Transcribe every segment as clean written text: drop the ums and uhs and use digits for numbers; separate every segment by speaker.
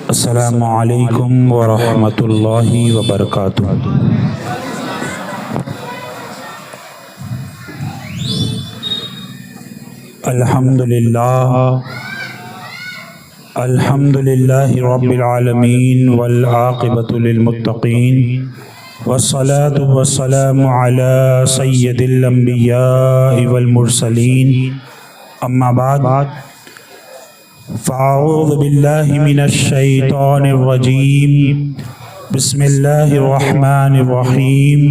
Speaker 1: السلام علیکم ورحمۃ اللہ وبرکاتہ۔ الحمد للہ رب العالمین والعاقبۃ للمتقین والصلاة والسلام علی سید الانبیاء والمرسلین، اما بعد فاعوذ باللہ من الشیطان الرجیم، بسم اللہ الرحمن الرحیم،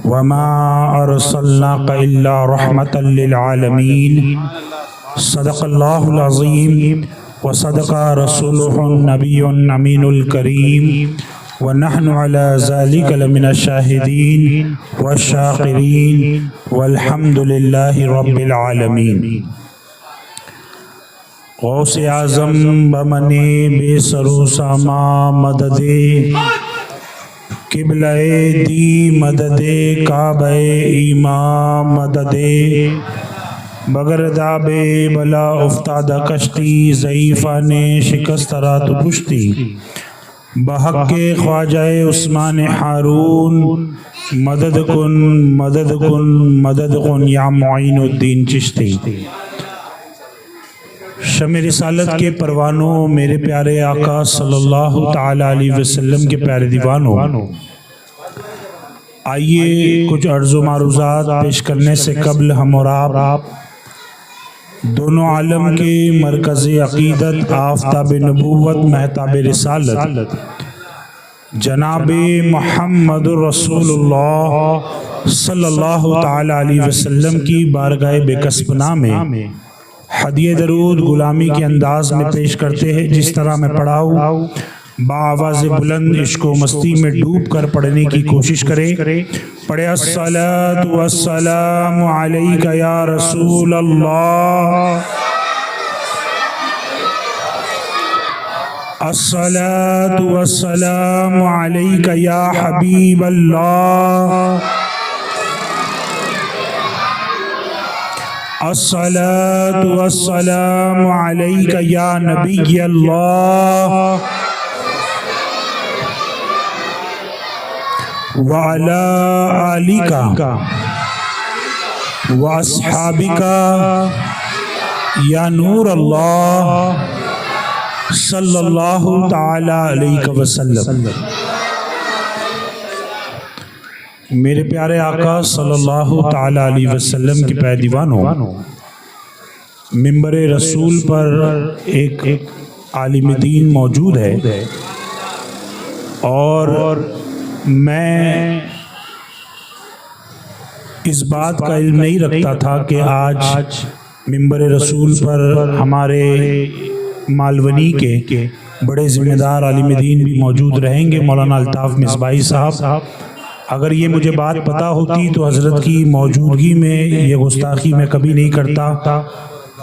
Speaker 1: وما ارسلناک الا رحمۃ للعالمین، صدق اللہ العظیم وصدق رسولہ النبی الامین الکریم، ونحن علی ذلک لمن الشاہدین والشاکرین والحمد للہ رب العالمین۔ غوث اعظم بمن بے سرو ساما مدد قبلہ دی مدد کعبہ ایمان مدد، بگرداب بلا افتادہ کشتی ضعیفہ نے شکست را تو پشتی، بحق خواجہ عثمان ہارون مدد کن مدد کن مدد کن یا معین الدین چشتی۔ شمع رسالت کے پروانوں، میرے پیارے آقا صلی اللہ تعالی علیہ وسلم کے پیارے دیوانوں، آئیے کچھ عرض و معروضات پیش کرنے سے قبل ہم اور آپ دونوں عالم کے مرکز عقیدت، آفتاب نبوت، مہتاب رسالت، جناب محمد رسول اللہ صلی اللہ تعالی علیہ وسلم کی بارگاہ بے کسب میں ہدیہ درود غلامی کے انداز میں پیش کرتے ہیں۔ جس طرح میں پڑھاؤں بآواز بلند عشق و مستی میں ڈوب کر پڑھنے کی کوشش کرے۔ پڑھے الصلاۃ والسلام علیک یا رسول اللہ، الصلاۃ والسلام علیک یا حبیب اللہ، الصلاۃ والسلام علیک یا نبی اللہ، وعلی آلک واصحابک یا نور اللہ صلی اللہ تعالی علیہ وسلم۔ میرے پیارے آقا صلی اللہ تعالی علیہ وسلم کے پیارے دیوانوں، منبر رسول پر ایک عالم دین موجود ہے، اور میں اس بات کا علم نہیں رکھتا تھا کہ آج منبر رسول پر ہمارے مالونی کے بڑے ذمہ دار عالم دین بھی موجود رہیں گے، مولانا الطاف مصباحی صاحب۔ اگر یہ مجھے بات پتہ ہوتی تو حضرت کی موجودگی میں یہ گستاخی میں کبھی نہیں کرتا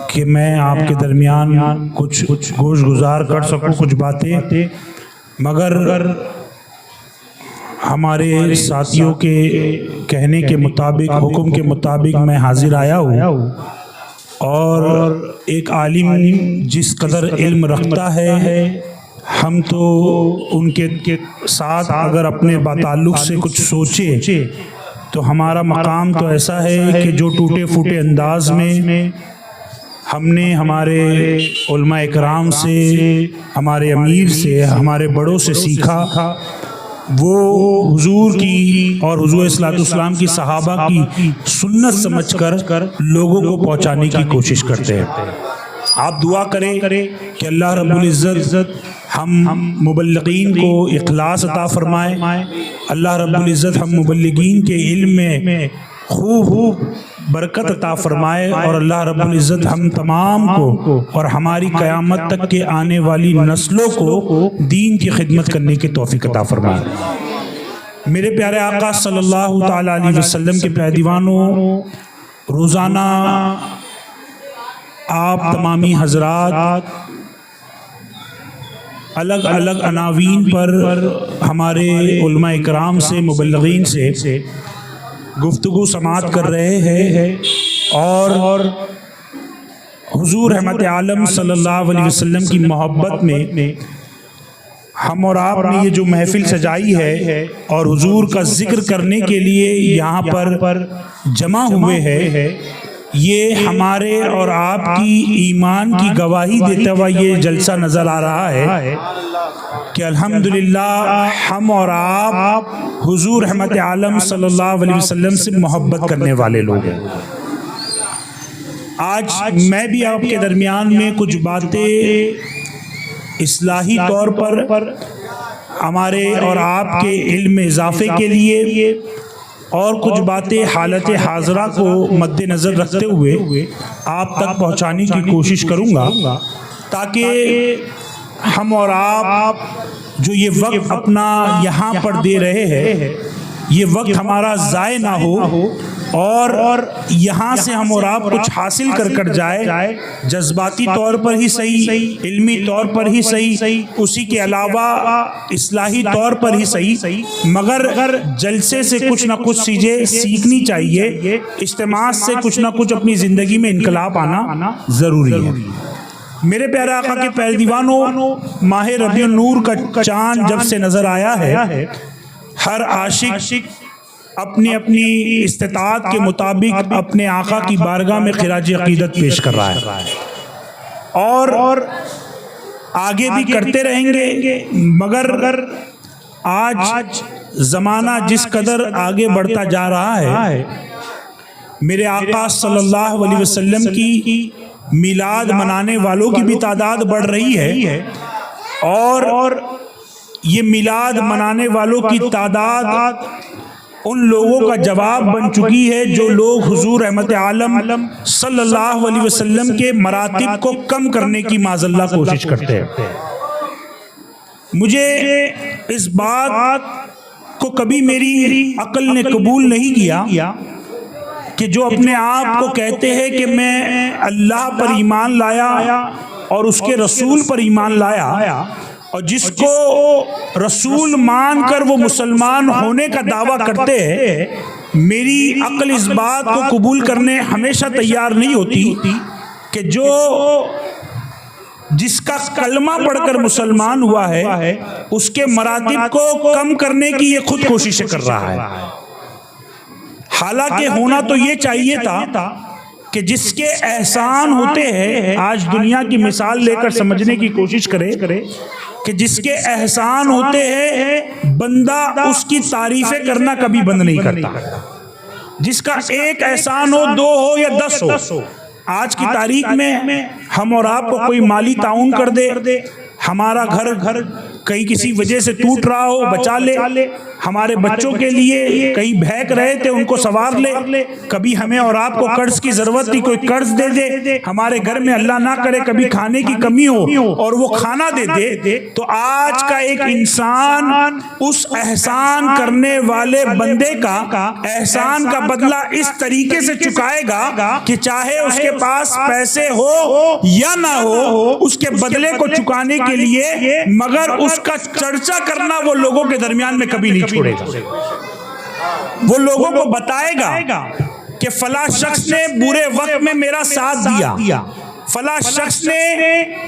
Speaker 1: کہ میں آپ کے درمیان کچھ گوش گزار کر سکوں کچھ باتیں، مگر ہمارے ساتھیوں کے کہنے کے مطابق، حکم کے مطابق میں حاضر آیا ہوں، اور ایک عالم جس قدر علم رکھتا ہے، ہم تو ان کے ساتھ اگر اپنے باتعلق سے کچھ سوچے تو ہمارا مقام تو ایسا ہے کہ جو ٹوٹے پھوٹے انداز میں ہم نے ہمارے علماء اکرام سے، ہمارے امیر سے، ہمارے بڑوں سے سیکھا، وہ حضور کی اور حضور صلی اللہ علیہ وسلم کی صحابہ کی سنت سمجھ کر لوگوں کو پہنچانے کی کوشش کرتے ہیں۔ آپ دعا کریں کہ اللہ رب العزت ہم مبلغین کو اخلاص عطا فرمائے، اللہ رب العزت ہم مبلغین کے علم میں خوب برکت عطا فرمائے، اور اللہ رب العزت ہم تمام کو اور ہماری قیامت تک کے آنے والی نسلوں کو دین کی خدمت کرنے کی توفیق عطا فرمائے۔ میرے پیارے آقا صلی اللہ تعالی علیہ وسلم کے پیارے دیوانوں، روزانہ آپ تمامی حضرات الگ الگ عناوین پر ہمارے علماء اکرام سے، مبلغین سے گفتگو سماعت کر رہے ہیں، اور حضور رحمت عالم صلی اللہ علیہ وسلم کی محبت میں ہم اور آپ نے یہ جو محفل سجائی ہے اور حضور کا ذکر کرنے کے لیے یہاں پر جمع ہوئے ہیں، یہ ہمارے اور آپ کی ایمان کی گواہی دیتا ہوا یہ جلسہ نظر آ رہا ہے کہ الحمدللہ ہم اور آپ حضور رحمت عالم صلی اللہ علیہ وسلم سے محبت کرنے والے لوگ ہیں۔ آج میں بھی آپ کے درمیان میں کچھ باتیں اصلاحی طور پر ہمارے اور آپ کے علم اضافے کے لیے اور کچھ باتیں حالت حاضرہ کو مد نظر رکھتے ہوئے آپ تک پہنچانے کی کوشش کروں گا، تاکہ ہم اور آپ جو یہ وقت اپنا یہاں پر دے رہے ہیں یہ وقت ہمارا ضائع نہ ہو اور یہاں سے ہم اور آپ کچھ حاصل کر جائے، جذباتی طور پر ہی صحیح، علمی طور پر ہی صحیح، اسی کے علاوہ اصلاحی طور پر ہی صحیح، مگر جلسے سے کچھ نہ کچھ چیزیں سیکھنی چاہیے، اجتماع سے کچھ نہ کچھ اپنی زندگی میں انقلاب آنا ضروری ہے۔ میرے پیارے آقا کے پیارے دیوانوں، ماہ ربیع النور کا چاند جب سے نظر آیا ہے، ہر عاشق اپنی استطاعت کے مطابق اپنے آقا کی بارگاہ میں خراج عقیدت پیش کر رہا ہے اور آگے بھی کرتے رہیں گے، مگر آج زمانہ جس قدر آگے بڑھتا جا رہا ہے، میرے آقا صلی اللہ علیہ وسلم کی میلاد منانے والوں کی بھی تعداد بڑھ رہی ہے، اور یہ میلاد منانے والوں کی تعداد ان لوگوں کا جواب بن چکی ہے جو لوگ حضور رحمت عالم صلی اللہ علیہ وسلم کے مراتب کو کم کرنے کی معاذ اللہ کوشش کرتے ہیں۔ مجھے اس بات کو کبھی میری عقل نے قبول نہیں کیا کہ جو اپنے آپ کو کہتے ہیں کہ میں اللہ پر ایمان لایا اور اس کے رسول پر ایمان لایا، اور جس کو رسول مان کر وہ مسلمان ہونے کا دعویٰ کرتے ہیں، میری عقل اس بات کو قبول کرنے ہمیشہ تیار نہیں ہوتی کہ جو جس کا کلمہ پڑھ کر مسلمان ہوا ہے اس کے مراتب کو کم کرنے کی یہ خود کوششیں کر رہا ہے۔ حالانکہ ہونا تو یہ چاہیے تھا کہ جس کے احسان ہوتے ہیں، آج دنیا کی مثال لے کر سمجھنے کی کوشش کرے کہ جس کے احسان ہوتے ہیں بندہ اس کی تعریفیں کرنا کبھی بند نہیں کرتا، جس کا ایک احسان ہو، 2 ہو یا 10 ہو۔ آج کی تاریخ میں ہم اور آپ کو کوئی مالی تعاون کر دے، ہمارا گھر کہیں کسی وجہ سے ٹوٹ رہا ہو بچا لے، ہمارے بچوں کے لیے کہیں بہک رہے تھے ان کو سنوار لے، کبھی ہمیں اور آپ کو قرض کی ضرورت تھی کوئی قرض دے دے، ہمارے گھر میں اللہ نہ کرے کبھی کھانے کی کمی ہو اور وہ کھانا دے دے، تو آج کا ایک انسان اس احسان کرنے والے بندے کا احسان کا بدلہ اس طریقے سے چکائے گا کہ چاہے اس کے پاس پیسے ہو یا نہ ہو، اس کے بدلے کو چکانے کے لیے، مگر اس کا چرچا کرنا وہ لوگوں کے درمیان میں کبھی نہیں چھوڑے گا۔ وہ لوگوں کو بتائے گا کہ فلاں شخص نے برے وقت میں میرا ساتھ دیا، فلاں شخص نے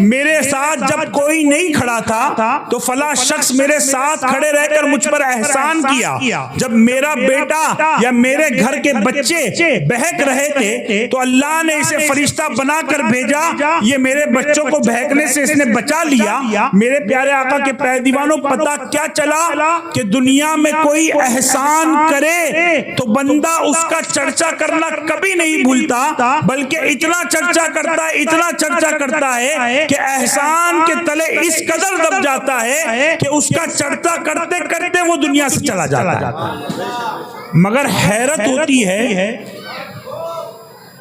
Speaker 1: میرے ساتھ جب کوئی نہیں کھڑا تھا تو فلاں شخص میرے ساتھ کھڑے رہ کر مجھ پر احسان کیا، جب میرا بیٹا یا میرے گھر کے بچے بہک رہے تھے تو اللہ نے اسے فرشتہ بنا کر بھیجا، یہ میرے بچوں کو بہکنے سے اس نے بچا لیا۔ میرے پیارے آقا کے پیارے دیوانوں، پتہ کیا چلا کہ دنیا میں کوئی احسان کرے تو بندہ اس کا چرچا کرنا کبھی نہیں بھولتا، بلکہ اتنا چرچا کرتا ہے کہ احسان کے تلے اس قدر دب جاتا ہے کہ اس کا چرچا کرتے کرتے وہ دنیا سے چلا جاتا ہے۔ مگر حیرت ہوتی ہے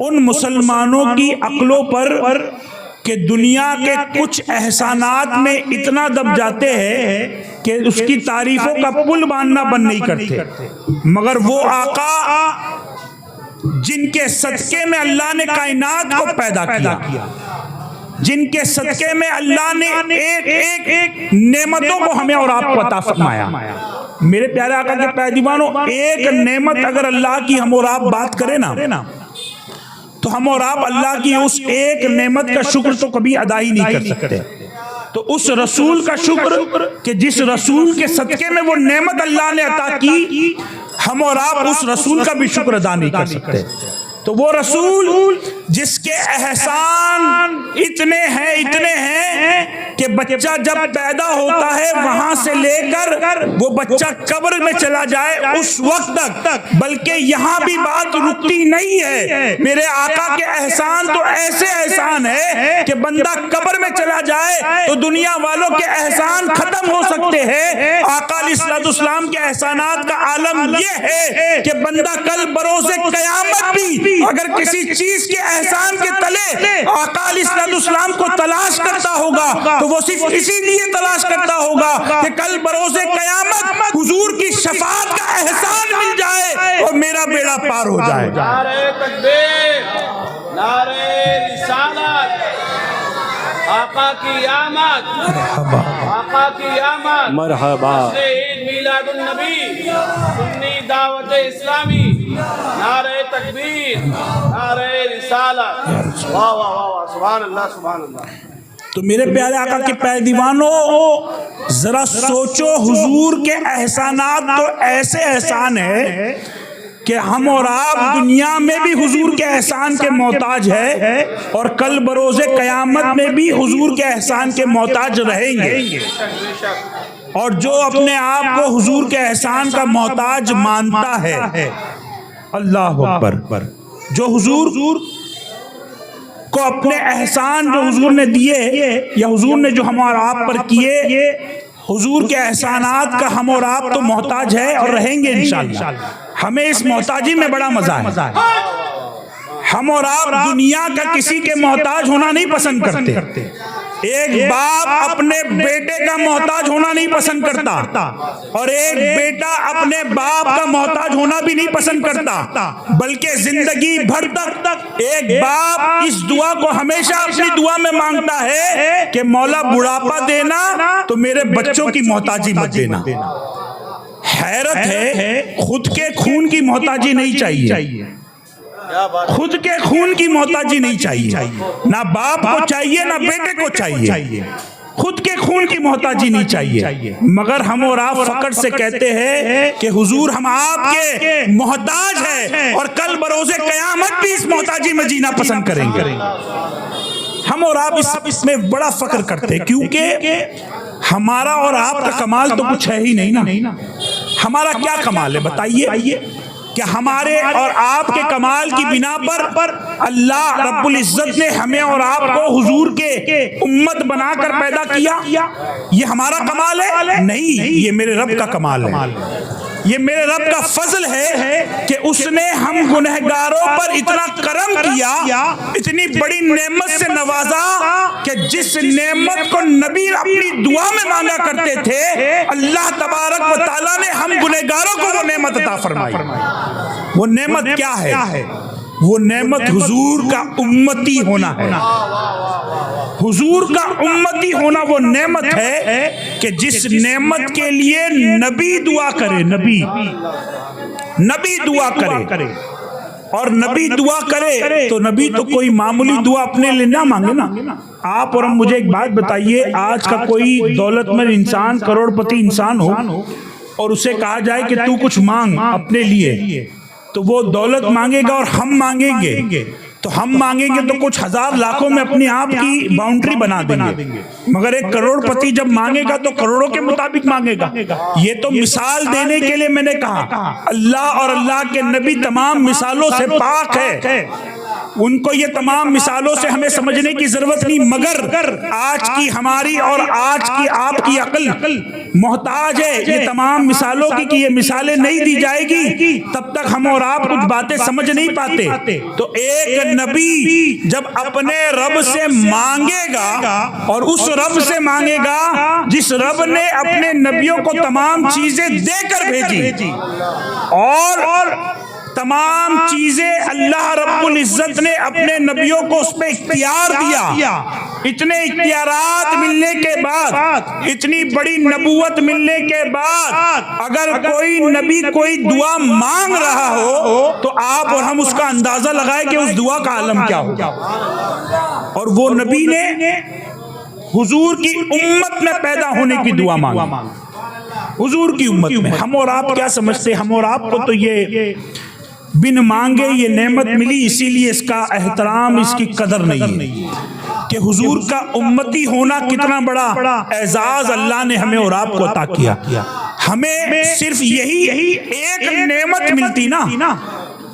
Speaker 1: ان مسلمانوں کی عقلوں پر کہ دنیا کے کچھ احسانات میں اتنا دب جاتے ہیں کہ اس کی تعریفوں کا پل باندھنا بند نہیں کرتے، مگر وہ آقا جن کے صدقے میں اللہ نے کائنات کو پیدا کیا، جن کے صدقے میں اللہ نے ایک نعمتوں کو ہمیں اور آپ کو عطا فرمایا۔ میرے پیارے آقا کے پیارے دیوانوں، ایک نعمت اگر اللہ کی ہم اور آپ بات کریں نا تو ہم اور آپ اللہ کی اس ایک نعمت کا شکر تو کبھی ادا ہی نہیں کر سکتے۔ تو اس رسول کا شکر کہ جس رسول کے صدقے میں وہ نعمت اللہ نے عطا کی، ہم اور آپ اس رسول کا بھی شکر ادا نہیں کر سکتے۔ تو وہ رسول جس کے احسان اتنے ہیں کہ بچہ جب پیدا ہوتا ہے وہاں سے لے کر وہ بچہ قبر میں چلا جائے اس وقت تک، بلکہ یہاں بھی بات رکتی نہیں ہے۔ میرے آقا کے احسان تو ایسے احسان ہے کہ بندہ قبر میں چلا جائے تو دنیا والوں کے احسان ختم ہو سکتے ہیں۔ آقا علیہ الصلوۃ والسلام کے احسانات کا عالم یہ ہے کہ بندہ کل بروز قیامت بھی اگر کسی چیز کے احسان کے تلے آقا علیہ الصلوۃ والسلام کو تلاش کرتا ہوگا تو وہ صرف اسی لیے تلاش کرتا ہوگا کہ کل بروز قیامت حضور کی شفاعت کا احسان مل جائے اور میرا بیڑا پار ہو جائے۔
Speaker 2: نعرہ تکبیر، نعرہ رسالت، آقا کی آمد، آقا کی آمد،
Speaker 3: مرحبا،
Speaker 2: عید میلاد النبی، سنی دعوت اسلامی، نعرہ تکبیر، نعرہ رسالت، واہ واہ واہ واہ، سبحان اللہ سبحان اللہ۔
Speaker 1: تو میرے پیارے آقا کے پیروانوں ذرا سوچو، حضور کے احسانات تو ایسے احسان ہیں کہ ہم اور آپ دنیا میں بھی حضور کے احسان کے محتاج ہے اور کل بروز قیامت میں بھی حضور کے احسان کے محتاج رہیں گے۔ اور جو اپنے آپ کو حضور کے احسان کا محتاج مانتا ہے، اللہ اکبر، جو حضور کو اپنے احسان جو حضور نے دیے یا حضور نے جو ہم اور آپ پر کیے، حضور کے احسانات کا ہم اور آپ تو محتاج ہے اور رہیں گے انشاءاللہ۔ ہمیں اس محتاجی میں بڑا مزہ ہے۔ ہم اور آپ دنیا کا کسی کے محتاج ہونا نہیں پسند کرتے۔ ایک باپ اپنے بیٹے کا محتاج ہونا نہیں پسند کرتا اور ایک بیٹا اپنے باپ کا محتاج ہونا بھی نہیں پسند کرتا، بلکہ زندگی بھر تک ایک باپ اس دعا کو ہمیشہ اپنی دعا میں مانگتا ہے کہ مولا بڑھاپا دینا تو میرے بچوں کی محتاجی مت دینا۔ حیرت ہے، خود کے خون کی محتاجی نہیں چاہیے، خود کے خون کی محتاجی نہیں چاہیے، نہ باپ کو چاہیے نہ بیٹے کو چاہیے، خود کے خون کی محتاجی نہیں چاہیے، مگر ہم اور آپ فخر سے کہتے ہیں کہ حضور ہم آپ کے محتاج ہیں اور کل بروز قیامت بھی اس محتاجی میں جینا پسند کریں گے۔ ہم اور آپ اس میں بڑا فخر کرتے ہیں کیونکہ ہمارا اور آپ کا کمال تو کچھ ہے ہی نہیں نا۔ ہمارا کیا کمال ہے بتائیے؟ کہ ہمارے اور آپ کے کمال کی بنا پر اللہ رب العزت نے ہمیں اور آپ کو حضور کے امت بنا کر پیدا کیا۔ یہ ہمارا کمال ہے؟ نہیں، یہ میرے رب کا کمال ہے، یہ میرے رب کا فضل ہے کہ اس نے ہم گنہگاروں پر اتنا کرم کیا، اتنی بڑی نعمت سے نوازا کہ جس نعمت کو نبی اپنی دعا میں مانگا کرتے تھے، اللہ تبارک و تعالیٰ نے ہم گنہگاروں کو وہ نعمت عطا فرمائی۔ وہ نعمت کیا ہے؟ وہ نعمت حضور کا امتی ہونا ہے۔ حضور کا امتی ہونا وہ نعمت ہے کہ جس نعمت کے لیے نبی دعا کرے، نبی دعا کرے، اور نبی دعا کرے تو نبی تو کوئی معمولی دعا اپنے لیے نہ مانگے نا۔ آپ اور ہم مجھے ایک بات بتائیے، آج کا کوئی دولت مند انسان، کروڑ پتی انسان ہو اور اسے کہا جائے کہ تو کچھ مانگ اپنے لیے، تو وہ دولت مانگے گا اور ہم مانگیں گے تو ہم مانگیں گے تو کچھ ہزار لاکھوں میں اپنی آپ کی باؤنڈری بنا دیں گے، مگر ایک کروڑ پتی جب مانگے گا تو کروڑوں کے مطابق مانگے گا۔ یہ تو مثال دینے کے لیے میں نے کہا، اللہ اور اللہ کے نبی تمام مثالوں سے پاک ہے، ان کو یہ تمام مثالوں سے ہمیں سمجھنے کی ضرورت نہیں، مگر آج کی ہماری اور آج کی آپ کی عقل محتاج ہے یہ تمام مثالوں کی کہ یہ مثالیں نہیں دی جائے گی تب تک ہم اور آپ کچھ باتیں سمجھ نہیں پاتے۔ تو ایک نبی جب اپنے رب سے مانگے گا اور اس رب سے مانگے گا جس رب نے اپنے نبیوں کو تمام چیزیں دے کر بھیجی، اور تمام چیزیں اللہ رب العزت نے اپنے نبیوں کو اس پہ اختیار دیا، اتنے اختیارات ملنے کے بعد، اتنی بڑی نبوت ملنے کے بعد اگر کوئی نبی کوئی دعا مانگ رہا ہو تو آپ اور ہم اس کا اندازہ لگائیں کہ اس دعا کا عالم کیا ہوگا۔ اور وہ نبی نے حضور کی امت میں پیدا ہونے کی دعا مانگیں. حضور کی امت میں. ہم اور آپ کیا سمجھتے ہیں؟ ہم اور آپ کو تو یہ بن مانگے یہ نعمت ملی، اسی لیے اس کا احترام، اس کی قدر نہیں ہے کہ حضور کا امتی ہونا کتنا بڑا اعزاز اللہ نے ہمیں اور آپ کو عطا کیا. ہمیں صرف یہی ایک نعمت ملتی نا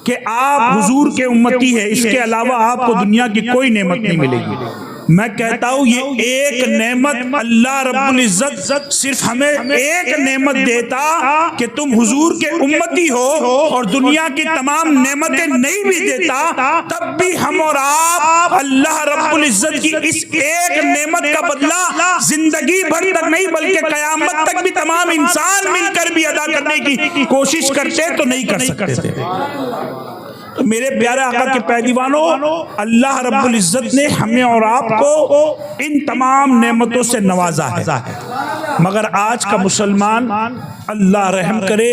Speaker 1: کہ آپ حضور کے امتی ہیں، اس کے علاوہ آپ کو دنیا کی کوئی نعمت نہیں ملے گی. میں کہتا ہوں یہ ایک نعمت اللہ رب العزت صرف ہمیں ایک نعمت دیتا کہ تم حضور کے امتی ہو اور دنیا کی تمام نعمتیں نہیں بھی دیتا، تب بھی ہم اور آپ اللہ رب العزت کی اس ایک نعمت کا بدلہ زندگی بھر تک نہیں بلکہ قیامت تک بھی تمام انسان مل کر بھی ادا کرنے کی کوشش کرتے تو نہیں کر سکتے تھے. تو میرے پیارے آقا کے پیروانوں، اللہ رب العزت نے ہمیں اور آپ کو ان تمام نعمتوں سے نوازا ہے، مگر آج کا مسلمان اللہ رحم کرے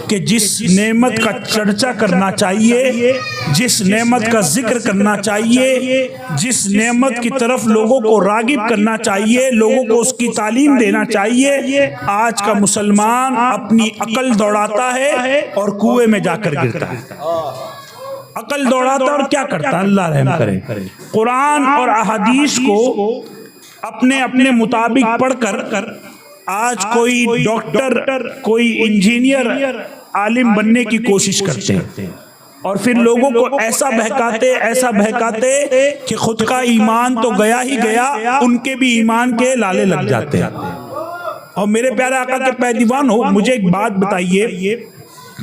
Speaker 1: کہ جس نعمت کا چرچا کرنا چاہیے، جس نعمت کا ذکر کرنا چاہیے، جس نعمت کی طرف لوگوں کو راغب کرنا چاہیے، لوگوں کو اس کی تعلیم دینا چاہیے، آج کا مسلمان اپنی عقل دوڑاتا ہے اور کنویں میں جا کر گرتا ہے. عقل دوڑاتا اور کیا کرتا؟ اللہ رحم کرے. قرآن اور احادیث کو اپنے مطابق پڑھ کر آج کوئی ڈاکٹر، کوئی انجینئر، عالم بننے کی کوشش کرتے ہیں اور پھر لوگوں کو ایسا بہکاتے کہ خود کا ایمان تو گیا ہی گیا، ان کے بھی ایمان کے لالے لگ جاتے ہیں. اور میرے پیارے آقا کے پیروان ہو، مجھے ایک بات بتائیے،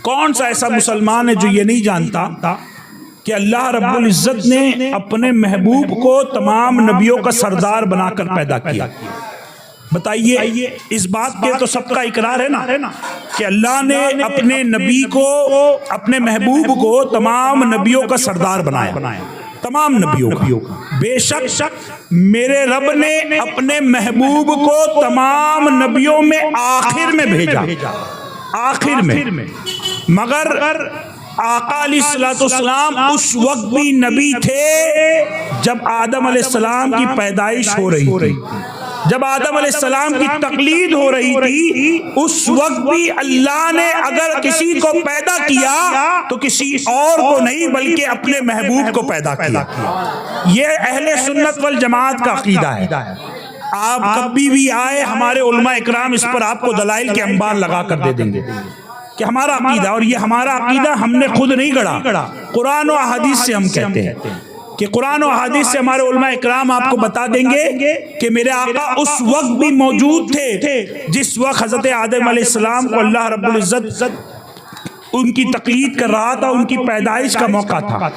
Speaker 1: کون سا ایسا مسلمان ہے جو یہ نہیں جانتا کہ اللہ رب العزت نے اپنے محبوب کو تمام نبیوں کا سردار بنا کر پیدا کیا؟ بتائیے، اس بات کے تو سب کا اقرار ہے نا کہ اللہ نے اپنے نبی کو، اپنے محبوب کو تمام نبیوں کا سردار بنایا، تمام نبیوں کا. بے شک میرے رب نے اپنے محبوب کو تمام نبیوں میں آخر میں بھیجا، آخر میں. مگر آقا علیہ السلام اس وقت بھی نبی تھے جب آدم علیہ السلام کی پیدائش ہو رہی تھی، جب آدم علیہ السلام کی تقلید ہو رہی تھی. اس وقت بھی اللہ نے اگر کسی کو پیدا کیا تو کسی اور کو نہیں بلکہ اپنے محبوب کو پیدا کیا. یہ اہل سنت والجماعت کا عقیدہ ہے. آپ کبھی بھی آئے، ہمارے علماء اکرام اس پر آپ کو دلائل کے انبار لگا کر دے دیں گے کہ ہمارا عقیدہ، اور یہ ہمارا عقیدہ ہم نے خود نہیں گڑھا، قرآن و احادیث سے ہم کہتے ہیں کہ قرآن و حدیث سے ہمارے علماء اکرام آپ کو بتا دیں گے کہ میرے آقا اس وقت بھی موجود تھے جس وقت حضرت آدم علیہ السلام کو اللہ رب العزت ان کی تقلید کر رہا تھا، ان کی پیدائش کا موقع تھا.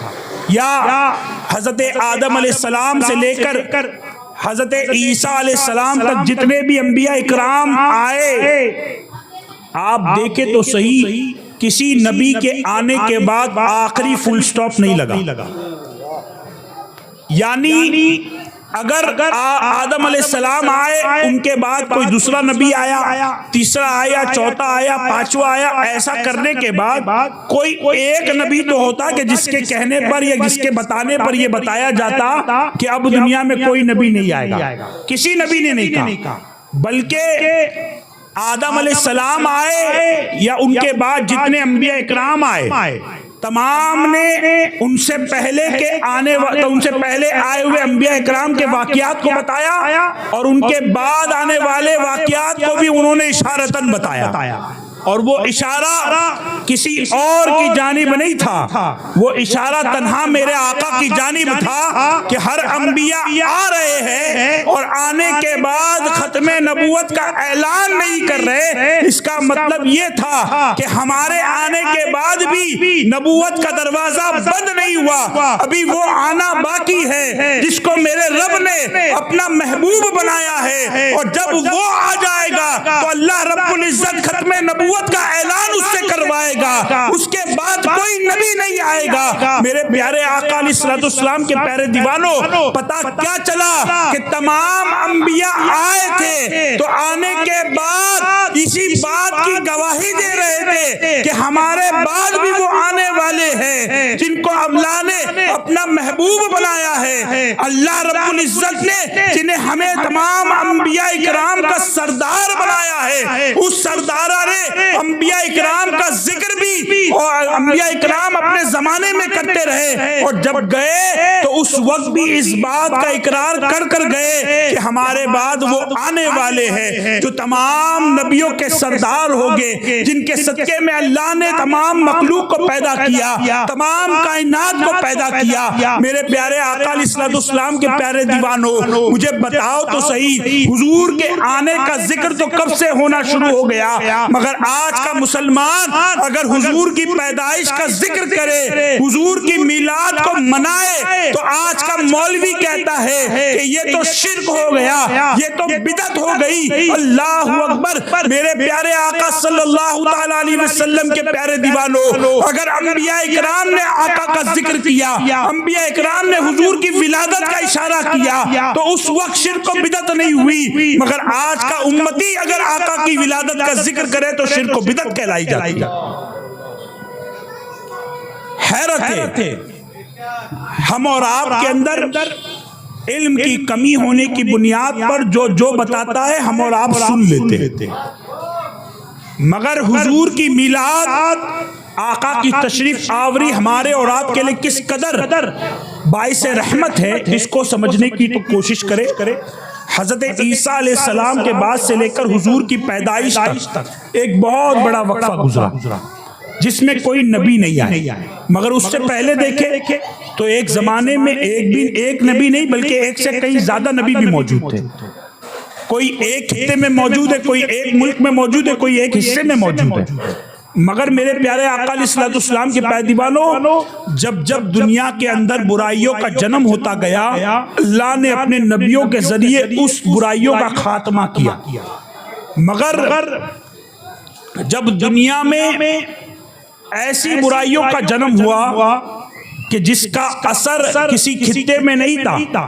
Speaker 1: یا حضرت آدم علیہ السلام سے لے کر حضرت عیسیٰ علیہ السلام تک جتنے بھی انبیاء اکرام آئے، آپ دیکھیں تو صحیح کسی نبی کے آنے کے بعد آخری فل سٹاپ نہیں لگا. یعنی اگر آدم علیہ السلام آئے، ان کے بعد کوئی دوسرا نبی آیا، تیسرا آیا، چوتھا آیا، پانچواں آیا، ایسا کرنے کے بعد کوئی ایک نبی تو ہوتا کہ جس کے کہنے پر یا جس کے بتانے پر یہ بتایا جاتا کہ اب دنیا میں کوئی نبی نہیں آئے گا. کسی نبی نے نہیں کہا، بلکہ آدم علیہ السلام آئے یا ان کے بعد جتنے انبیاء اکرام آئے، تمام نے ان سے پہلے آئے ہوئے انبیاء اکرام کے واقعات کو بتایا اور ان کے بعد آنے والے واقعات کو بھی انہوں نے اشارتاً بتایا. اور وہ اشارہ کسی اور کی جانب نہیں تھا، وہ اشارہ تنہا میرے آقا کی جانب تھا کہ ہر انبیاء آ رہے ہیں اور آنے کے بعد ختم نبوت کا اعلان نہیں کر رہے. اس کا مطلب یہ تھا کہ ہمارے آنے کے بعد بھی نبوت کا دروازہ بند نہیں ہوا، ابھی وہ آنا باقی ہے جس کو میرے رب نے اپنا محبوب بنایا ہے. اور جب وہ آ جائے گا تو اللہ رب العزت ختم نبوت کا اعلان اس سے کروائے گا، اس کے بعد کوئی نبی نہیں آئے گا. میرے پیارے آقا علیہ السلام کے پیارے دیوانوں، پتہ کیا چلا کہ تمام انبیاء آئے تھے تو آنے کے بعد اسی بات کی گواہی دے رہے تھے کہ ہمارے بعد بھی وہ آنے والے ہیں جن کو اللہ نے اپنا محبوب بنایا ہے۔ اللہ رب العزت نے جنہیں ہمیں تمام انبیاء اکرام کا سردار بنایا ہے، اس سردارہ نے انبیاء اکرام کا ذکر بھی اور انبیاء اکرام اپنے زمانے میں کرتے رہے، اور جب گئے تو اس وقت بھی اس بات کا اقرار کر گئے کہ ہمارے بعد وہ آنے والے ہیں جو تمام نبیوں کے سردار ہوگے، جن کے صدقے میں اللہ نے تمام مخلوق کو پیدا کیا، تمام کائنات کو پیدا کیا۔ میرے پیارے آقا علیہ الصلوۃ والسلام کے پیارے دیوانوں، مجھے بتاؤ تو صحیح، حضور کے آنے کا ذکر تو کب سے ہونا شروع ہو گیا، مگر آج کا مسلمان اگر حضور کی پیدائش کا ذکر کرے، حضور کی میلاد کو منائے، تو آج کا مولوی کہتا ہے کہ یہ تو شرک ہو گیا، یہ تو بدعت ہو گئی۔ اللہ اکبر۔ میرے پیارے آقا صلی اللہ تعالیٰ علیہ وسلم کے پیارے دیوانوں، اگر انبیاء اکرام نے آقا کا ذکر کیا، انبیاء اکرام نے حضور کی ولادت کا اشارہ کیا، تو اس وقت شرک و بدعت نہیں ہوئی، مگر آج کا امتی اگر آقا کی ولادت کا ذکر کرے تو شرک و بدعت کہلائی جاتی ہے۔ حیرت ہے ہم اور آپ کے اندر علم کی کمی ہونے کی بنیاد پر جو بتاتا ہے ہم اور آپ سن لیتے ہیں، مگر حضور کی میلاد، آقا کی تشریف آوری ہمارے اور آپ کے لیے کس قدر باعث رحمت ہے، اس کو سمجھنے کی تو کوشش کرے۔ حضرت عیسیٰ علیہ السلام کے بعد سے لے کر حضور کی پیدائش تک ایک بہت بڑا وقفہ گزرا جس میں کوئی نبی نہیں آئے، مگر اس سے پہلے دیکھے تو ایک زمانے میں ایک نبی نہیں بلکہ ایک سے کئی زیادہ نبی بھی موجود تھے۔ کوئی ایک خطے میں موجود ہے، کوئی ایک ملک میں موجود ہے، کوئی ایک حصے میں موجود ہے، مگر میرے پیارے آقا علیہ الصلوۃ والسلام کے پیارے دیوانوں، جب دنیا کے اندر برائیوں کا جنم ہوتا گیا، اللہ نے اپنے نبیوں کے ذریعے اس برائیوں کا خاتمہ کیا، مگر جب دنیا میں ایسی برائیوں کا جنم ہوا کہ جس کا اثر کسی خطے میں نہیں تھا،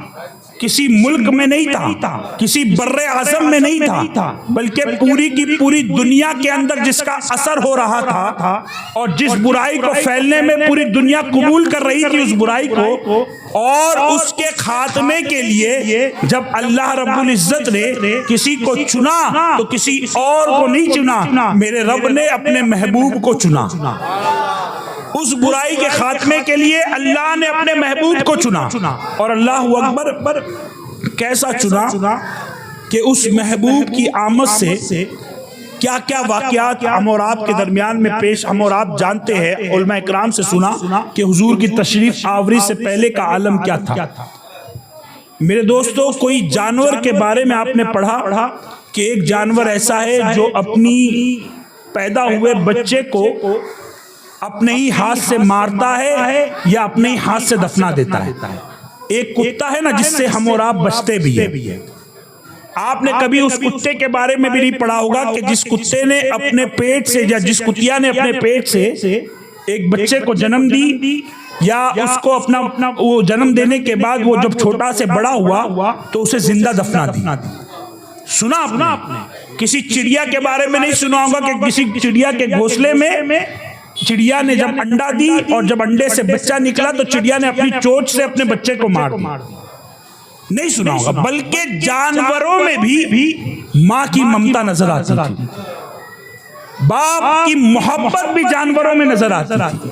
Speaker 1: کسی ملک میں نہیں تھا، کسی بر اعظم میں نہیں تھا، بلکہ پوری کی پوری دنیا کے اندر جس کا اثر ہو رہا تھا، اور جس برائی کو پھیلنے میں پوری دنیا قبول کر رہی تھی اس برائی کو، اور اس کے خاتمے کے لیے جب اللہ رب العزت نے کسی کو چنا تو کسی اور کو نہیں چنا، میرے رب نے اپنے محبوب کو چنا۔ اس برائی کے خاتمے کے لیے اللہ نے اپنے محبوب کو چنا، اور اللہ اکبر، کیسا چنا کہ اس محبوب کی آمد سے کیا کیا واقعات ہم اور آپ کے درمیان میں پیش، ہم اور آپ جانتے ہیں، علماء اکرام سے سنا کہ حضور کی تشریف آوری سے پہلے کا عالم کیا تھا۔ میرے دوستو، کوئی جانور کے بارے میں آپ نے پڑھا کہ ایک جانور ایسا ہے جو اپنی پیدا ہوئے بچے کو اپنے ہی ہاتھ سے مارتا ہے یا اپنے ہی ہاتھ سے دفنا دیتا ہے۔ ایک کتا ہے نا جس سے ہم اور آپ بچتے بھی ہیں۔ آپ نے کبھی اس کتے کے بارے میں بھی نہیں پڑھا ہوگا کہ جس کتے نے اپنے پیٹ سے یا جس کتیا نے اپنے پیٹ سے ایک بچے کو جنم دی، یا اس کو اپنا وہ جنم دینے کے بعد وہ جب چھوٹا سے بڑا ہوا تو اسے زندہ دفنا دی۔ سنا آپ نے؟ کسی چڑیا کے بارے میں نہیں سنا ہوگا کہ کسی چڑیا کے گھونسلے میں چڑیا نے جب انڈا دی اور جب انڈے سے بچہ نکلا تو چڑیا نے اپنی چونچ سے اپنے بچے کو مار دیا، نہیں سنا ہوگا۔ بلکہ جانوروں میں بھی ماں کی ممتا نظر آتی تھی، باپ کی محبت بھی جانوروں میں نظر آتی تھی،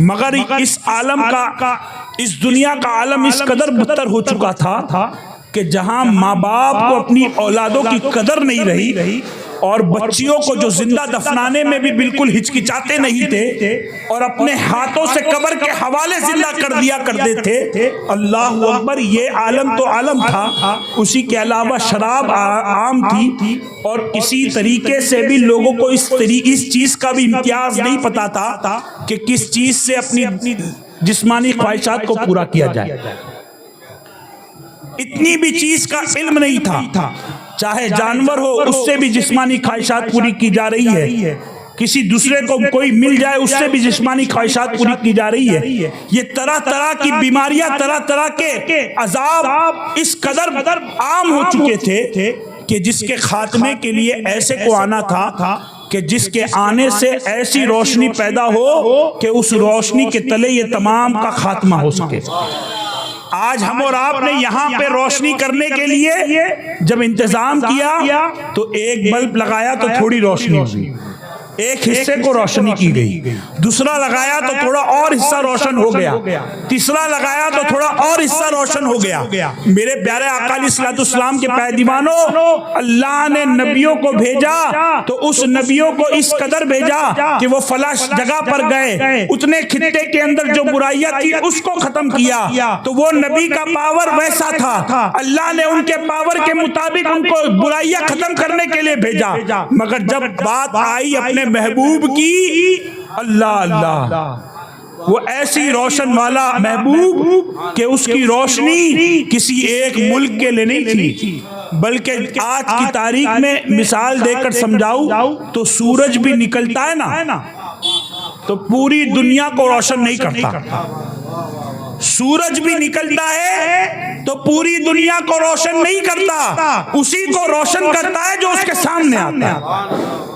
Speaker 1: مگر اس عالم کا، اس دنیا کا عالم اس قدر بدتر ہو چکا تھا کہ جہاں ماں باپ کو اپنی اولادوں کی قدر نہیں رہی، اور بچیوں کو جو زندہ دفنانے میں بھی بالکل ہچکچاتے نہیں تھے اور اپنے ہاتھوں سے قبر کے حوالے زندہ کر دیا کرتے تھے۔ اللہ اکبر، یہ عالم تو عالم تھا، اسی کے علاوہ شراب عام تھی، اور کسی طریقے سے بھی لوگوں کو اس چیز کا بھی امتیاز نہیں پتا تھا کہ کس چیز سے اپنی جسمانی خواہشات کو پورا کیا جائے۔ اتنی بھی چیز کا علم نہیں تھا، چاہے جانور ہو اس سے بھی جسمانی خواہشات پوری کی جا رہی ہے، کسی دوسرے کو کوئی مل جائے اس سے بھی جسمانی خواہشات پوری کی جا رہی ہے۔ یہ طرح طرح کی بیماریاں، طرح طرح کے عذاب اس قدر عام ہو چکے تھے کہ جس کے خاتمے کے لیے ایسے کو آنا تھا کہ جس کے آنے سے ایسی روشنی پیدا ہو کہ اس روشنی کے تلے یہ تمام کا خاتمہ ہو سکے۔ آج ہم اور آپ نے یہاں پہ روشنی کرنے کے لیے جب انتظام کیا تو ایک بلب لگایا تو تھوڑی روشنی ہوئی، ایک حصے کو روشنی کی گئی، دوسرا لگایا تو تھوڑا اور حصہ روشن ہو گیا، تیسرا لگایا تو تھوڑا اور حصہ روشن ہو گیا۔ میرے پیارے آقا علیہ الصلوۃ والسلام کے پیروانوں، اللہ نے نبیوں کو بھیجا تو اس نبیوں کو اس قدر بھیجا کہ وہ فلاں جگہ پر گئے، اتنے خطے کے اندر جو برائیاں تھی اس کو ختم کیا، تو وہ نبی کا پاور ویسا تھا، اللہ نے ان کے پاور کے مطابق ان کو برائیاں ختم کرنے کے لیے بھیجا۔ مگر جب بات آئی اپنے محبوب کی، اللہ اللہ، وہ ایسی روشن والا محبوب کہ اس کی روشنی کسی ایک ملک کے لیے نہیں تھی، بلکہ آج کی تاریخ میں مثال دے کر سمجھاؤں تو سورج بھی نکلتا ہے نا تو پوری دنیا کو روشن نہیں کرتا، سورج بھی نکلتا ہے تو پوری دنیا کو روشن نہیں کرتا، اسی کو روشن کرتا ہے جو اس کے سامنے آتا ہے۔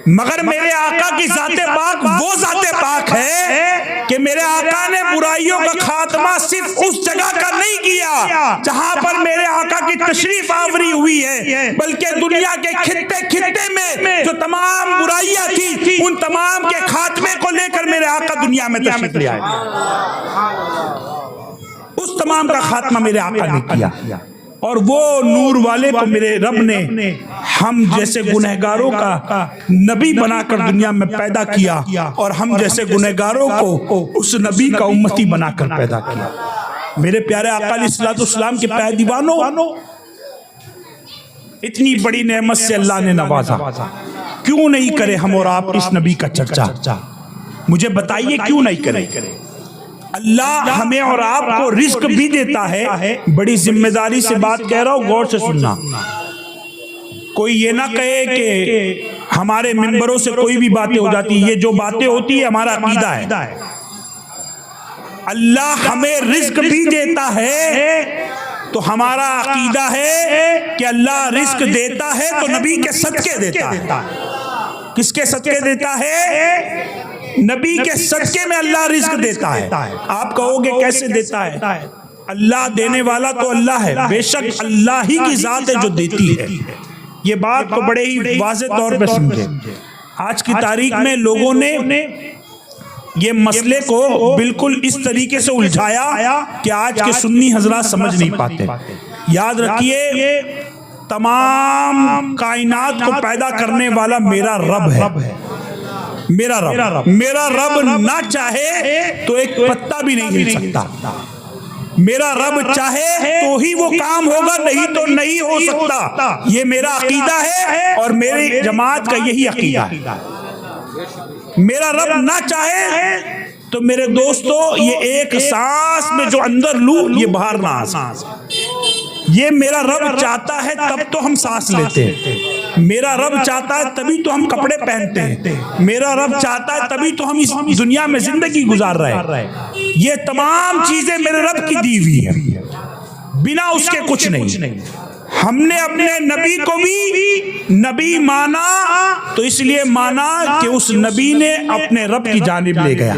Speaker 1: مگر میرے آقا کی ذات پاک وہ ذات پاک ہے کہ میرے آقا نے برائیوں کا خاتمہ صرف اس جگہ کا نہیں کیا جہاں پر میرے آقا کی تشریف آوری ہوئی ہے، بلکہ دنیا کے خطے خطے میں جو تمام برائیاں تھی ان تمام کے خاتمے کو لے کر میرے آقا دنیا میں تشریف لے آئے، اس تمام کا خاتمہ میرے آقا نے کیا۔ اور وہ نور والے کو میرے رب نے ہم جیسے گنہگاروں کا نبی بنا کر دنیا میں پیدا کیا، اور ہم جیسے گنہگاروں کو اس نبی کا امتی بنا کر پیدا کیا۔ میرے پیارے آقا علیہ الصلوۃ والسلام کے پیروانوں، اتنی بڑی نعمت سے اللہ نے نوازا، کیوں نہیں کرے ہم اور آپ اس نبی کا چرچا؟ مجھے بتائیے کیوں نہیں کرے؟ اللہ ہمیں اور آپ کو رزق بھی دیتا ہے، بڑی ذمہ داری سے بات کہہ رہا ہوں، غور سے سننا۔ کوئی یہ نہ کہے کہ ہمارے ممبروں سے کوئی بھی باتیں ہو جاتی، یہ جو باتیں ہوتی ہے ہمارا عقیدہ ہے۔ اللہ ہمیں رزق بھی دیتا ہے تو ہمارا عقیدہ ہے کہ اللہ رزق دیتا ہے تو نبی کے صدقے دیتا ہے۔ کس کے صدقے دیتا ہے؟ نبی کے صدقے میں اللہ رزق دیتا ہے۔ آپ کہو گے کیسے دیتا ہے؟ اللہ دینے والا تو اللہ ہے، بے شک اللہ ہی کی ذات ہے جو دیتی ہے، یہ بات کو بڑے ہی واضح طور پہ سمجھے۔ آج کی تاریخ میں لوگوں نے یہ مسئلے کو بالکل اس طریقے سے الجھایا کہ آج کے سنی حضرات سمجھ نہیں پاتے۔ یاد رکھیے، تمام کائنات کو پیدا کرنے والا میرا رب ہے، میرا رب نہ چاہے تو ایک پتا بھی نہیں ہل سکتا، میرا رب چاہے تو ہی وہ کام ہوگا، نہیں تو نہیں ہو سکتا۔ یہ میرا عقیدہ ہے اور میری جماعت کا یہی عقیدہ ہے۔ میرا رب نہ چاہے تو میرے دوستو یہ ایک سانس میں جو اندر لوں یہ باہر نہ آ سکے۔ یہ میرا رب چاہتا ہے تب تو ہم سانس لیتے ہیں، میرا رب چاہتا ہے تبھی تو ہم کپڑے پہنتے ہیں، میرا رب چاہتا ہے تبھی تو ہم اس دنیا میں زندگی گزار رہے ہیں۔ یہ تمام چیزیں میرے رب کی دی ہوئی ہیں، بنا اس کے کچھ نہیں۔ ہم نے اپنے نبی کو بھی نبی مانا تو اس لیے مانا کہ اس نبی نے اپنے رب کی جانب لے گیا،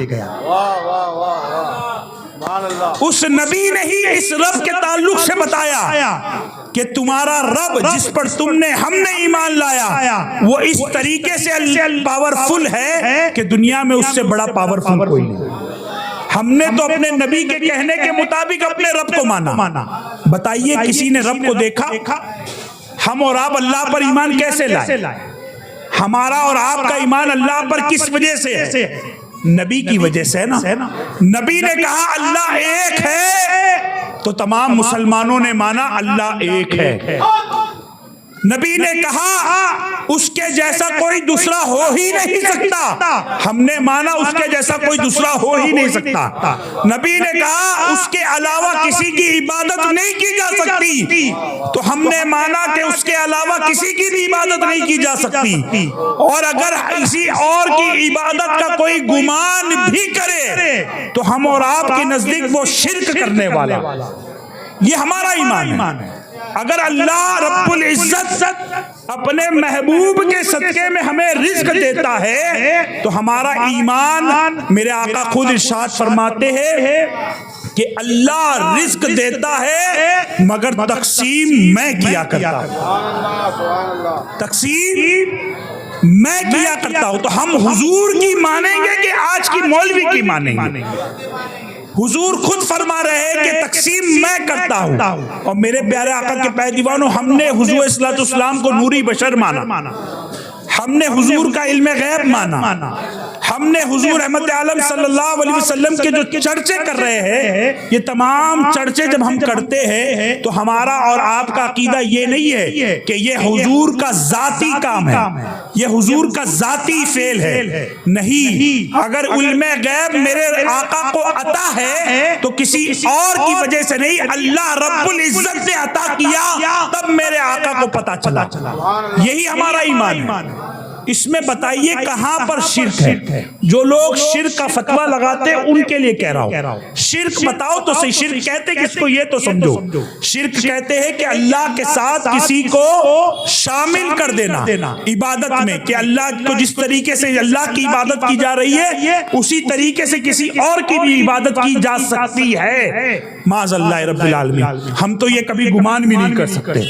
Speaker 1: اس نبی نے ہی اس رب کے تعلق سے بتایا کہ تمہارا رب جس پر ہم نے ایمان لایا وہ اس طریقے سے پاورفل ہے کہ دنیا میں اس سے بڑا پاورفل کوئی نہیں۔ ہم نے تو اپنے نبی کے کہنے کے مطابق اپنے رب کو مانا۔ بتائیے کسی نے رب کو دیکھا؟ ہم اور آپ اللہ پر ایمان کیسے لائے؟ ہمارا اور آپ کا ایمان اللہ پر کس وجہ سے ہے؟ نبی کی وجہ سے نا۔ نبی نے کہا اللہ ایک ہے تو تمام مسلمانوں نے مانا اللہ ایک ہے۔ نبی نے کہا اس کے جیسا کوئی دوسرا ہو ہی نہیں سکتا، ہم نے مانا اس کے جیسا کوئی دوسرا ہو ہی نہیں سکتا۔ نبی نے کہا اس کے علاوہ کسی کی عبادت نہیں کی جا سکتی تو ہم نے مانا کہ اس کے علاوہ کسی کی بھی عبادت نہیں کی جا سکتی، اور اگر کسی اور کی عبادت کا کوئی گمان بھی کرے تو ہم اور آپ کے نزدیک وہ شرک کرنے والا۔ یہ ہمارا ایمان ہے۔ اگر اللہ رب العزت اپنے محبوب کے صدقے میں ہمیں رزق دیتا ہے تو ہمارا ایمان، میرے آقا خود ارشاد فرماتے ہیں کہ اللہ رزق دیتا ہے مگر تقسیم میں کیا کرتا ہوں، تقسیم میں کیا کرتا ہوں۔ تو ہم حضور کی مانیں گے کہ آج کی مولوی کی مانیں گے؟ حضور خود فرما رہے ہیں کہ تقسیم میں کرتا ہوں۔ اور میرے پیارے آقا کے پیارے دیوانوں، ہم نے حضور صلی اللہ علیہ وسلم کو نوری بشر مانا، ہم نے حضور کا علم غیب مانا، ہم نے حضور رحمت عالم صلی اللہ علیہ وسلم کے جو چرچے کر رہے ہیں، یہ تمام چرچے جب ہم کرتے ہیں تو ہمارا اور آپ کا عقیدہ یہ نہیں ہے کہ یہ حضور کا ذاتی کام ہے، یہ حضور کا ذاتی فعل ہے، نہیں۔ اگر علم غیب میرے آقا کو عطا ہے تو کسی اور کی وجہ سے نہیں، اللہ رب العزت نے عطا کیا تب میرے آقا کو پتا چلا۔ یہی ہمارا ایمان ہے۔ اس میں بتائیے کہاں پر شرک ہے؟ جو لوگ شرک کا فتویٰ لگاتے ہیں ان کے لیے کہہ رہا ہوں، شرک بتاؤ تو صحیح۔ شرک کہتے ہیں کس کو؟ یہ تو سمجھو، شرک کہتے ہیں کہ اللہ کے ساتھ کسی کو شامل کر دینا عبادت میں، کہ اللہ کو جس طریقے سے اللہ کی عبادت کی جا رہی ہے اسی طریقے سے کسی اور کی بھی عبادت کی جا سکتی ہے، معاذ اللہ رب العالمین۔ ہم تو یہ کبھی گمان بھی نہیں کر سکتے،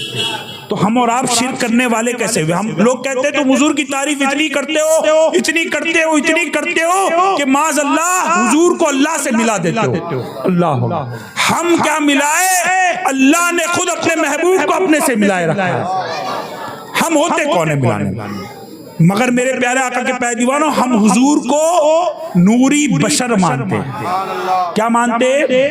Speaker 1: تو ہم اور آپ شرک کرنے والے کیسے ہوئے؟ ہم لوگ کہتے ہیں تم حضور کی تعریف اتنی کرتے ہو، اتنی کرتے ہو، اتنی کرتے ہو کہ معاذ اللہ حضور کو اللہ سے ملا دیتے ہو۔ اللہ، ہم کیا ملائے؟ اللہ نے خود اپنے محبوب کو اپنے سے ملائے رکھا ہے، ہم ہوتے کون ہیں ملانے والے؟ مگر میرے پیارے آقا کے پیارے دیوانوں، ہم حضور کو نوری بشر مانتے ہیں۔ کیا مانتے؟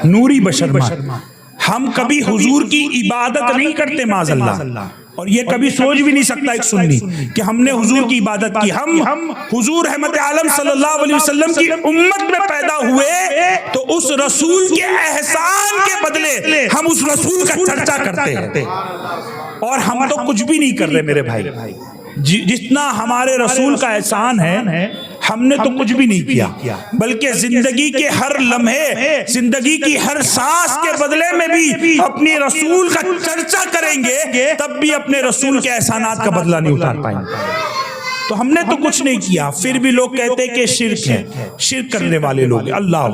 Speaker 1: نوری بشر مانتے۔ ہم کبھی حضور کی عبادت نہیں کرتے معاذ اللہ، اور یہ کبھی سوچ بھی نہیں سکتا ایک سنی کہ ہم نے حضور کی عبادت کی۔ ہم حضور رحمت عالم صلی اللہ علیہ وسلم کی امت میں پیدا ہوئے تو اس رسول کے احسان کے بدلے ہم اس رسول کا چرچا کرتے ہیں، اور ہم تو کچھ بھی نہیں کر رہے میرے بھائی۔ جتنا ہمارے رسول کا احسان ہے ہم نے تو کچھ بھی نہیں کیا، بلکہ زندگی کے ہر لمحے، زندگی کی ہر سانس کے بدلے میں بھی اپنی رسول کا چرچا کریں گے، تب بھی اپنے رسول کے احسانات کا بدلہ نہیں اتار پائیں گے۔ تو ہم نے تو کچھ نہیں کیا، پھر بھی لوگ کہتے ہیں کہ شرک ہے، شرک کرنے والے لوگ، اللہ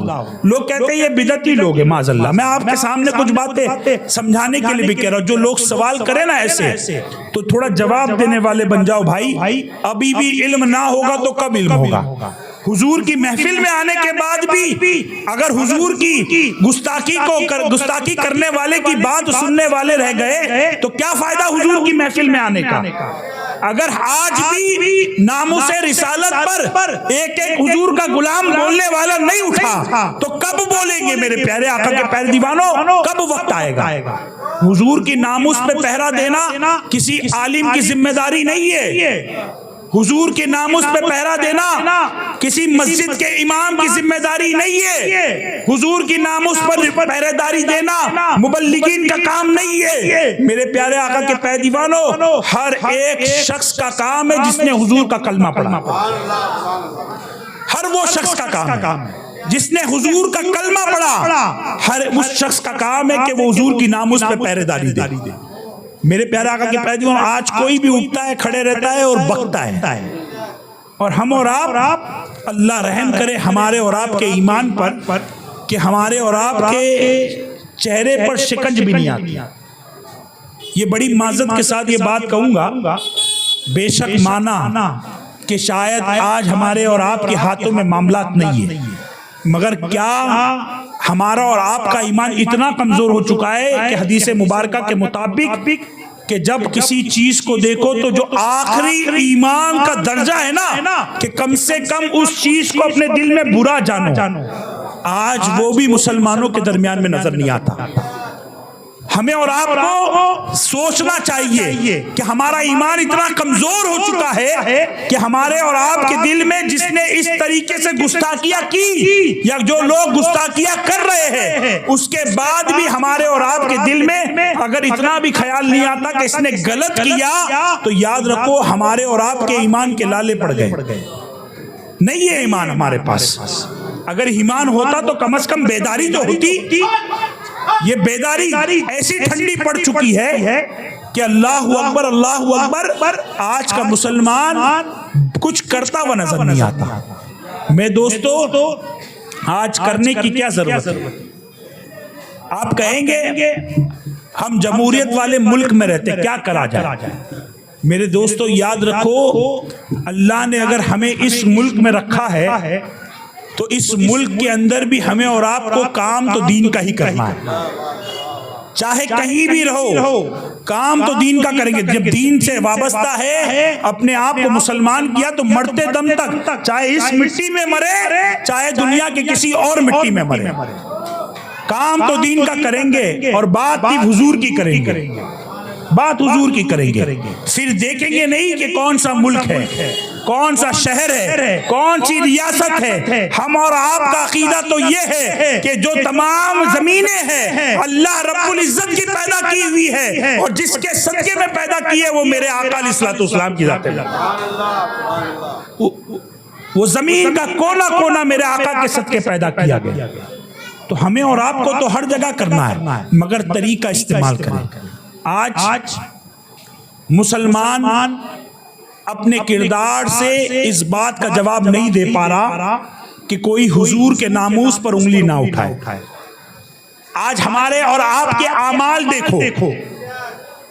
Speaker 1: لوگ کہتے ہیں یہ بدعتی لوگ ہیں معاذ اللہ۔ میں آپ کے سامنے کچھ باتیں سمجھانے کے لیے بھی کہہ رہا ہوں، جو لوگ سوال کریں نا ایسے تو تھوڑا جواب دینے والے بن جاؤ بھائی۔ ابھی بھی علم نہ ہوگا تو کب علم ہوگا؟ حضور کی محفل میں آنے کے بعد بھی اگر حضور کی گستاخی کرنے والے کی بات سننے والے رہ گئے تو کیا فائدہ حضور کی محفل میں آنے کا؟ اگر آج بھی ناموس رسالت پر ایک ایک حضور کا غلام بولنے والا نہیں اٹھا تو کب بولیں گے میرے پیارے آقا کے پیارے دیوانوں؟ کب وقت آئے گا؟ حضور کی ناموس پہ پہرا دینا کسی عالم کی ذمہ داری نہیں ہے، حضور کے ناموس پہ پہرا دینا کسی مسجد کے امام کی ذمہ داری نہیں ہے، حضور کی ناموس پر پہرے داری دینا مبلغین کا کام نہیں ہے۔ میرے پیارے آقا کے پیارے دیوانوں، ہر ایک شخص کا کام ہے جس نے حضور کا کلمہ پڑھا، ہر وہ شخص کا کام ہے جس نے حضور کا کلمہ پڑھا، ہر اس شخص کا کام ہے کہ وہ حضور کی ناموس پہ پہرے داری دے۔ میرے پیارے آقا کے پیارے دیوانوں، آج کوئی بھی اٹھتا ہے، کھڑے رہتا ہے اور بکتا ہے، اور ہم اور آپ، اللہ رحم کرے ہمارے اور آپ کے ایمان پر کہ ہمارے اور آپ کے چہرے پر شکنج بھی نہیں آتی۔ یہ بڑی معذرت کے ساتھ یہ بات کہوں گا، بے شک مانا کہ شاید آج ہمارے اور آپ کے ہاتھوں میں معاملات نہیں ہے، مگر کیا ہمارا اور آپ کا ایمان اتنا کمزور ہو چکا ہے کہ حدیث مبارکہ کے مطابق کہ جب کسی چیز کو دیکھو تو جو آخری ایمان کا درجہ ہے نا کہ کم سے کم اس چیز کو اپنے دل میں برا جانو، آج وہ بھی مسلمانوں کے درمیان میں نظر نہیں آتا۔ ہمیں اور آپ کو سوچنا چاہیے کہ ہمارا ایمان اتنا کمزور ہو چکا ہے کہ ہمارے اور آپ کے دل میں جس نے اس طریقے سے گستاخیاں کی یا جو لوگ گستاخیاں کر رہے ہیں اس کے بعد بھی ہمارے اور آپ کے دل میں اگر اتنا بھی خیال نہیں آتا کہ اس نے غلط کیا تو یاد رکھو ہمارے اور آپ کے ایمان کے لالے پڑ گئے۔ نہیں ہے ایمان ہمارے پاس، اگر ایمان ہوتا تو کم از کم بیداری تو ہوتی، یہ بیداری ایسی ٹھنڈی پڑ چکی ہے کہ اللہ اکبر آج کا مسلمان کچھ کرتا ہوا نظر نہیں آتا. میں دوستو آج کرنے کی کیا ضرورت ہے؟ آپ کہیں گے ہم جمہوریت والے ملک میں رہتے, کیا کرا جائے؟ میرے دوستو یاد رکھو, اللہ نے اگر ہمیں اس ملک میں رکھا ہے تو اس ملک کے اندر بھی ہمیں اور آپ کو کام تو دین کا ہی کرنا ہے. چاہے کہیں بھی رہو, کام تو دین کا کریں گے. جب دین سے وابستہ ہے, اپنے آپ کو مسلمان کیا تو مرتے دم تک, چاہے اس مٹی میں مرے چاہے دنیا کے کسی اور مٹی میں مرے, کام تو دین کا کریں گے اور بات بھی حضور کی کریں گے, بات حضور کی کریں گے. پھر دیکھیں گے نہیں کہ کون سا ملک ہے, کون سا شہر ہے, کون سی ریاست ہے. ہم اور آپ کا عقیدہ تو یہ ہے کہ جو تمام زمینیں ہیں اللہ رب العزت کی پیدا کی ہوئی ہے, اور جس کے صدقے میں پیدا کی ہے وہ میرے آقا علیہ الصلوۃ والسلام کی ذات ہے. وہ زمین کا کونا کونا میرے آقا کے صدقے پیدا کیا گیا. تو ہمیں اور آپ کو تو ہر جگہ کرنا ہے, مگر طریقہ استعمال کریں. آج مسلمان اپنے کردار سے اس بات کا جواب نہیں دے پا رہا کہ کوئی حضور کے ناموس پر انگلی نہ اٹھائے. آج ہمارے اور آپ کے اعمال دیکھو,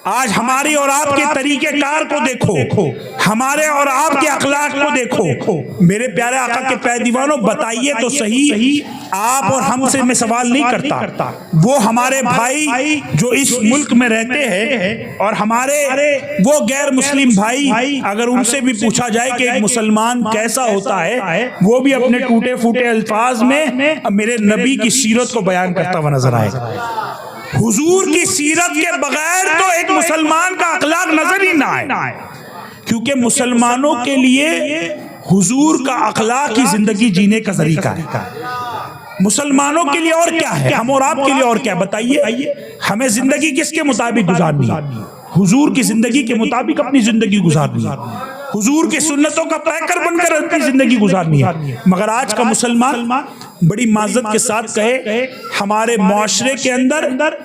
Speaker 1: آج ہماری اور آپ کے طریقہ کار کو دیکھو, ہمارے اور آپ کے اخلاق کو دیکھو. میرے پیارے آقا کے پے دیوانوں, بتائیے تو صحیح, آپ اور ہم سے میں سوال نہیں کرتا, وہ ہمارے بھائی جو اس ملک میں رہتے ہیں اور ہمارے وہ غیر مسلم بھائی, اگر ان سے بھی پوچھا جائے کہ ایک مسلمان کیسا ہوتا ہے, وہ بھی اپنے ٹوٹے پھوٹے الفاظ میں میرے نبی کی سیرت کو بیان کرتا ہوا نظر آئے گا. حضور کی سیرت کے بغیر تو ایک مسلمان کا اخلاق نظر ہی نہ آئے, کیونکہ مسلمانوں کے لیے حضور کا اخلاق ہی زندگی جینے کا طریقہ ہے. مسلمانوں کے لیے اور کیا ہے, ہم اور آپ کے لیے اور کیا, بتائیے. ہمیں زندگی کس کے مطابق گزارنی ہے؟ حضور کی زندگی کے مطابق اپنی زندگی گزارنی ہے, حضور کی سنتوں کا پیکر بن کر اپنی زندگی گزارنی ہے. مگر آج کا مسلمان بڑی معذرت کے ساتھ کہے, ہمارے معاشرے کے اندر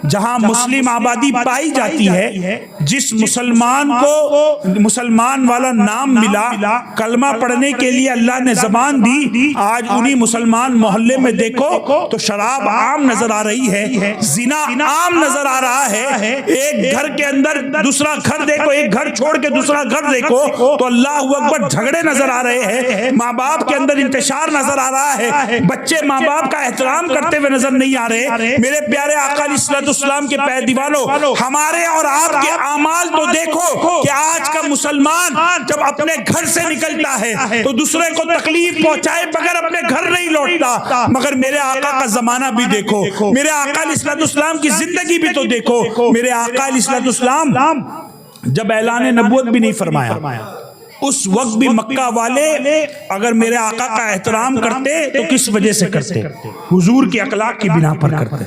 Speaker 1: جہاں مسلم آبادی پائی جاتی ہے, جس مسلمان کو مسلمان والا نام ملا, کلمہ پڑھنے کے لیے اللہ نے زبان دی, آج انہی مسلمان محلے میں دیکھو تو شراب عام نظر آ رہی ہے, زنا عام نظر آ رہا ہے. ایک گھر کے اندر دوسرا گھر دیکھو, ایک گھر چھوڑ کے دوسرا گھر دیکھو تو اللہ اکبر جھگڑے نظر آ رہے ہیں. ماں باپ کے اندر انتشار نظر آ رہا ہے, بچے ماں باپ کا احترام کرتے ہوئے نظر نہیں آ رہے. میرے پیارے آقا علیہ الصلوۃ والسلام کے پے دیوانوں, ہمارے اور آپ کے اعمال تو دیکھو کہ آج کا مسلمان جب اپنے گھر سے نکلتا ہے تو دوسرے کو تکلیف پہنچائے بغیر اپنے گھر نہیں لوٹتا. مگر میرے آقا کا زمانہ بھی دیکھو, میرے آقا علیہ الصلوۃ والسلام کی زندگی بھی تو دیکھو. میرے آقا علیہ الصلوۃ والسلام جب اعلان نبوت بھی نہیں فرمایا, اس وقت بھی مکہ والے اگر میرے آقا کا احترام کرتے تو کس وجہ سے کرتے؟ حضور کے اخلاق کی بنا پر کرتے,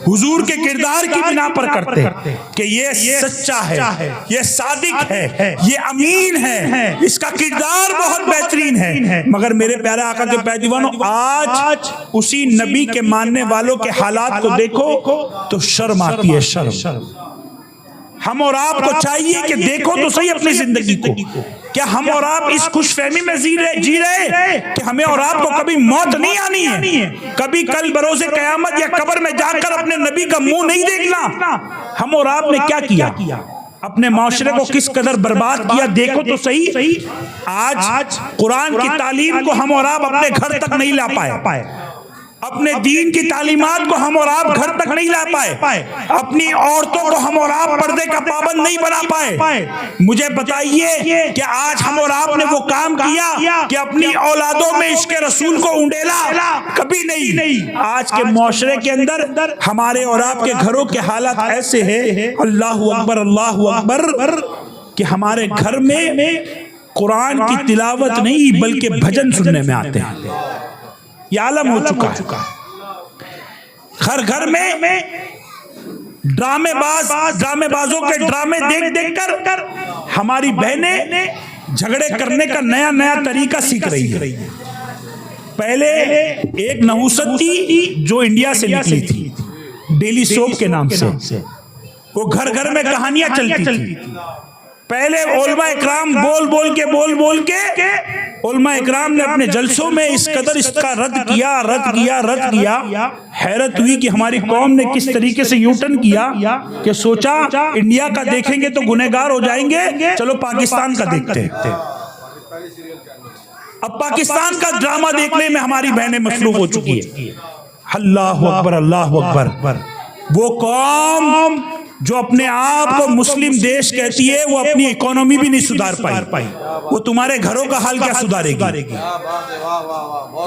Speaker 1: حضور کے کردار کی بنا پر کرتے کہ یہ سچا ہے, یہ صادق ہے, یہ امین ہے, اس کا کردار بہت بہترین ہے. مگر میرے پیارے آقا کے پے دیوانوں, آج اسی نبی کے ماننے والوں کے حالات کو دیکھو تو شرم آتی ہے, شرم. ہم اور آپ کو چاہیے کہ دیکھو تو صحیح اپنی زندگی کو, کیا ہم اور آپ اس خوش فہمی میں جی رہے کہ ہمیں اور آپ کو کبھی موت نہیں آنی ہے, کبھی کل بروز قیامت یا قبر میں جا کر اپنے نبی کا منہ نہیں دیکھنا؟ ہم اور آپ نے کیا کیا, اپنے معاشرے کو کس قدر برباد کیا, دیکھو تو صحیح. آج قرآن کی تعلیم کو ہم اور آپ اپنے گھر تک نہیں لا پائے, اپنے دین کی تعلیمات کو ہم اور آپ گھر تک نہیں لا پائے, اپنی عورتوں کو ہم اور آپ پردے کا پابند نہیں بنا پائے. مجھے بتائیے کہ آج ہم اور آپ نے وہ کام کیا کہ اپنی اولادوں میں عشق رسول کو انڈیلا؟ کبھی نہیں. آج کے معاشرے کے اندر ہمارے اور آپ کے گھروں کے حالات ایسے ہیں, اللہ اکبر, کہ ہمارے گھر میں قرآن کی تلاوت نہیں بلکہ بھجن سننے میں آتے ہیں. یہ عالم ہو چکا ہے. گھر میں ڈرامے بازوں کے ڈرامے دیکھ کر ہماری بہنیں جھگڑے کرنے کا نیا طریقہ سیکھ رہی ہے. پہلے ایک نحوست تھی جو انڈیا سے نکلی تھی, ڈیلی سوپ کے نام سے، وہ گھر گھر میں کہانیاں چلتی تھی. پہلے علماء اکرام بول بول کے علماء اکرام نے اپنے جلسوں میں اس قدر اس کا رد کیا. حیرت ہوئی کہ ہماری قوم نے کس طریقے سے یو ٹرن کیا کہ سوچا انڈیا کا دیکھیں گے تو گنہگار ہو جائیں گے، چلو پاکستان کا دیکھتے ہیں. اب پاکستان کا ڈرامہ دیکھنے میں ہماری بہنیں مصروف ہو چکی ہے. اللہ اکبر اللہ اکبر. وہ قوم جو اپنے آپ کو مسلم دیش کہتی ہے وہ اپنی اکانومی بھی نہیں سدھار پائی، وہ تمہارے گھروں کا حال کیا سدھارے گی؟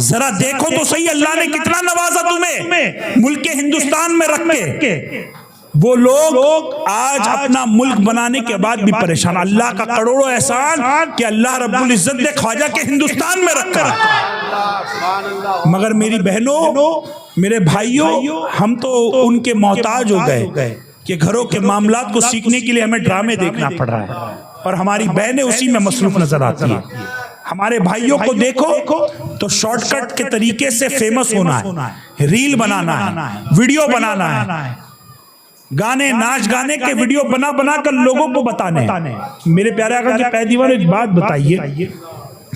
Speaker 1: ذرا دیکھو تو صحیح اللہ نے کتنا نوازا تمہیں ملک ہندوستان میں رکھ کے. وہ لوگ آج اپنا ملک بنانے کے بعد بھی پریشان. اللہ کا کروڑوں احسان کہ اللہ رب العزت نے خواجہ کے ہندوستان میں رکھا. مگر میری بہنوں میرے بھائیوں ہم تو ان کے محتاج ہو گئے کہ گھروں کے معاملات کو سیکھنے کے لیے ہمیں ڈرامے دیکھنا پڑ رہا ہے اور ہماری بہنیں اسی میں مصروف نظر آتی ہیں. ہمارے بھائیوں کو دیکھو تو شارٹ کٹ کے طریقے سے فیمس ہونا ہے، ریل بنانا ہے، ویڈیو بنانا ہے، گانے ناچ گانے کے ویڈیو بنا کر لوگوں کو بتانے. میرے پیارے آقا کے پیدیوان ایک بات بتائیے،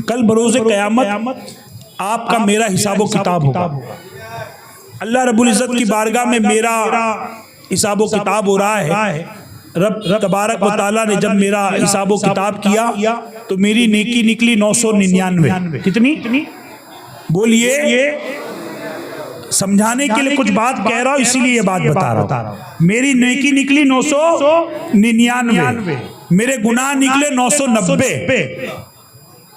Speaker 1: کل بروز قیامت آپ کا میرا حساب و کتاب ہوگا. اللہ رب العزت کی بارگاہ میں میرا حساب و کتاب ہو رہا ہے. رب تبارک و تعالیٰ نے جب میرا حساب و کتاب کیا تو میری نیکی نکلی 999. کتنی؟ بولیے. سمجھانے کے لیے کچھ بات کہہ رہا ہوں اسی لیے یہ بات بتا رہا ہوں. میری نیکی نکلی 999، میرے گناہ نکلے 990.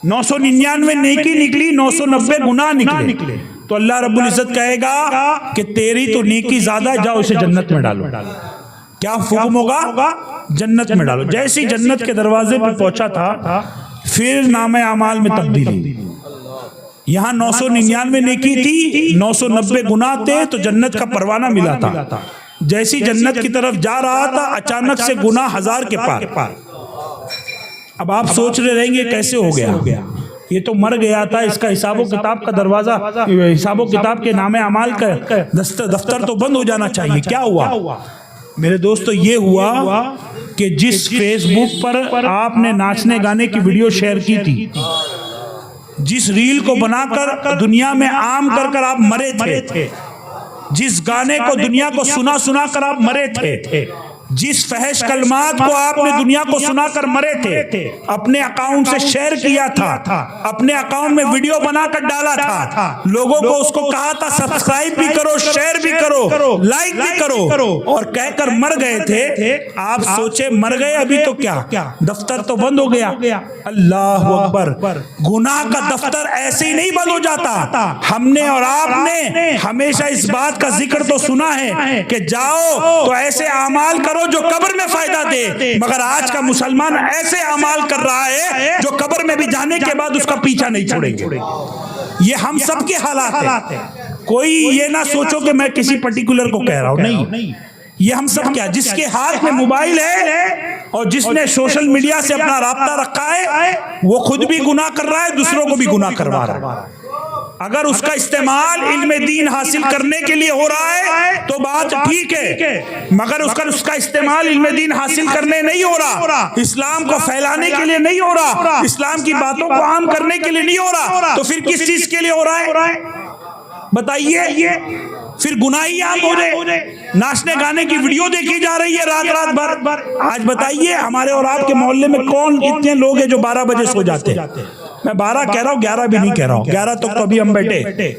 Speaker 1: 999 نیکی نکلی، 990 گناہ نکلے. تو اللہ رب العزت کہے گا کہ تیری تو نیکی زیادہ ہے، جاؤ اسے جنت میں ڈالو. کیا حکم ہوگا؟ جنت میں ڈالو. جیسی جنت کے دروازے پہ پہنچا تھا پھر نام اعمال میں تبدیلی. یہاں 999 نیکی تھی، 990 گناہ تھے تو جنت کا پروانہ ملا تھا. جیسی جنت کی طرف جا رہا تھا اچانک سے گناہ 1000 کے پار. اب آپ سوچ رہے رہیں گے کیسے ہو گیا؟ یہ تو مر گیا تھا، اس کا حساب و کتاب کا دروازہ، حساب و کتاب کے نام اعمال کا دفتر تو بند ہو جانا چاہیے. کیا ہوا میرے دوستو؟ یہ ہوا کہ جس فیس بک پر آپ نے ناچنے گانے کی ویڈیو شیئر کی تھی، جس ریل کو بنا کر دنیا میں عام کر آپ مرے تھے، جس گانے کو دنیا کو سنا کر آپ مرے تھے، جس فحش کلمات کو آپ نے دنیا کو سنا کر مرے تھے، اپنے اکاؤنٹ سے شیئر کیا تھا، اپنے اکاؤنٹ میں ویڈیو بنا کر ڈالا تھا، لوگوں کو اس کو کہا تھا سبسکرائب بھی کرو، شیئر بھی کرو، لائک بھی کرو، اور کہہ کر مر گئے تھے. آپ سوچے مر گئے ابھی تو کیا، دفتر تو بند ہو گیا. اللہ اکبر. گناہ کا دفتر ایسے ہی نہیں بند ہو جاتا. ہم نے اور آپ نے ہمیشہ اس بات کا ذکر تو سنا ہے کہ جاؤ تو ایسے اعمال کرو جو قبر میں فائدہ دے، مگر آج کا مسلمان ایسے اعمال کر رہا ہے جو قبر میں بھی جانے کے بعد اس کا پیچھا نہیں چھوڑیں گے. یہ ہم سب کے حالات ہیں. کوئی یہ نہ سوچو کہ میں کسی پرٹیکولر کو کہہ رہا ہوں، نہیں. یہ ہم سب کیا، جس کے ہاتھ میں موبائل ہے اور جس نے سوشل میڈیا سے اپنا رابطہ رکھا ہے وہ خود بھی گناہ کر رہا ہے، دوسروں کو بھی گناہ کروا رہا ہے. اگر اس کا استعمال علم دین حاصل کرنے کے لیے ہو رہا ہے تو بات ٹھیک ہے، مگر اس کا استعمال علم دین حاصل کرنے نہیں ہو رہا، اسلام کو پھیلانے کے لیے نہیں ہو رہا، اسلام کی باتوں کو عام کرنے کے لیے نہیں ہو رہا، تو پھر کس چیز کے لیے ہو رہا ہے بتائیے؟ پھر گناہی عام ہو رہے. ناچنے گانے کی ویڈیو دیکھی جا رہی ہے رات بھر. آج بتائیے ہمارے اور آپ کے محلے میں کون اتنے لوگ ہیں جو 12 بجے سو جاتے ہیں؟ میں 12 کہہ رہا ہوں، 11 بھی نہیں کہہ رہا ہوں، 11 تک تو ابھی ہم بیٹھے.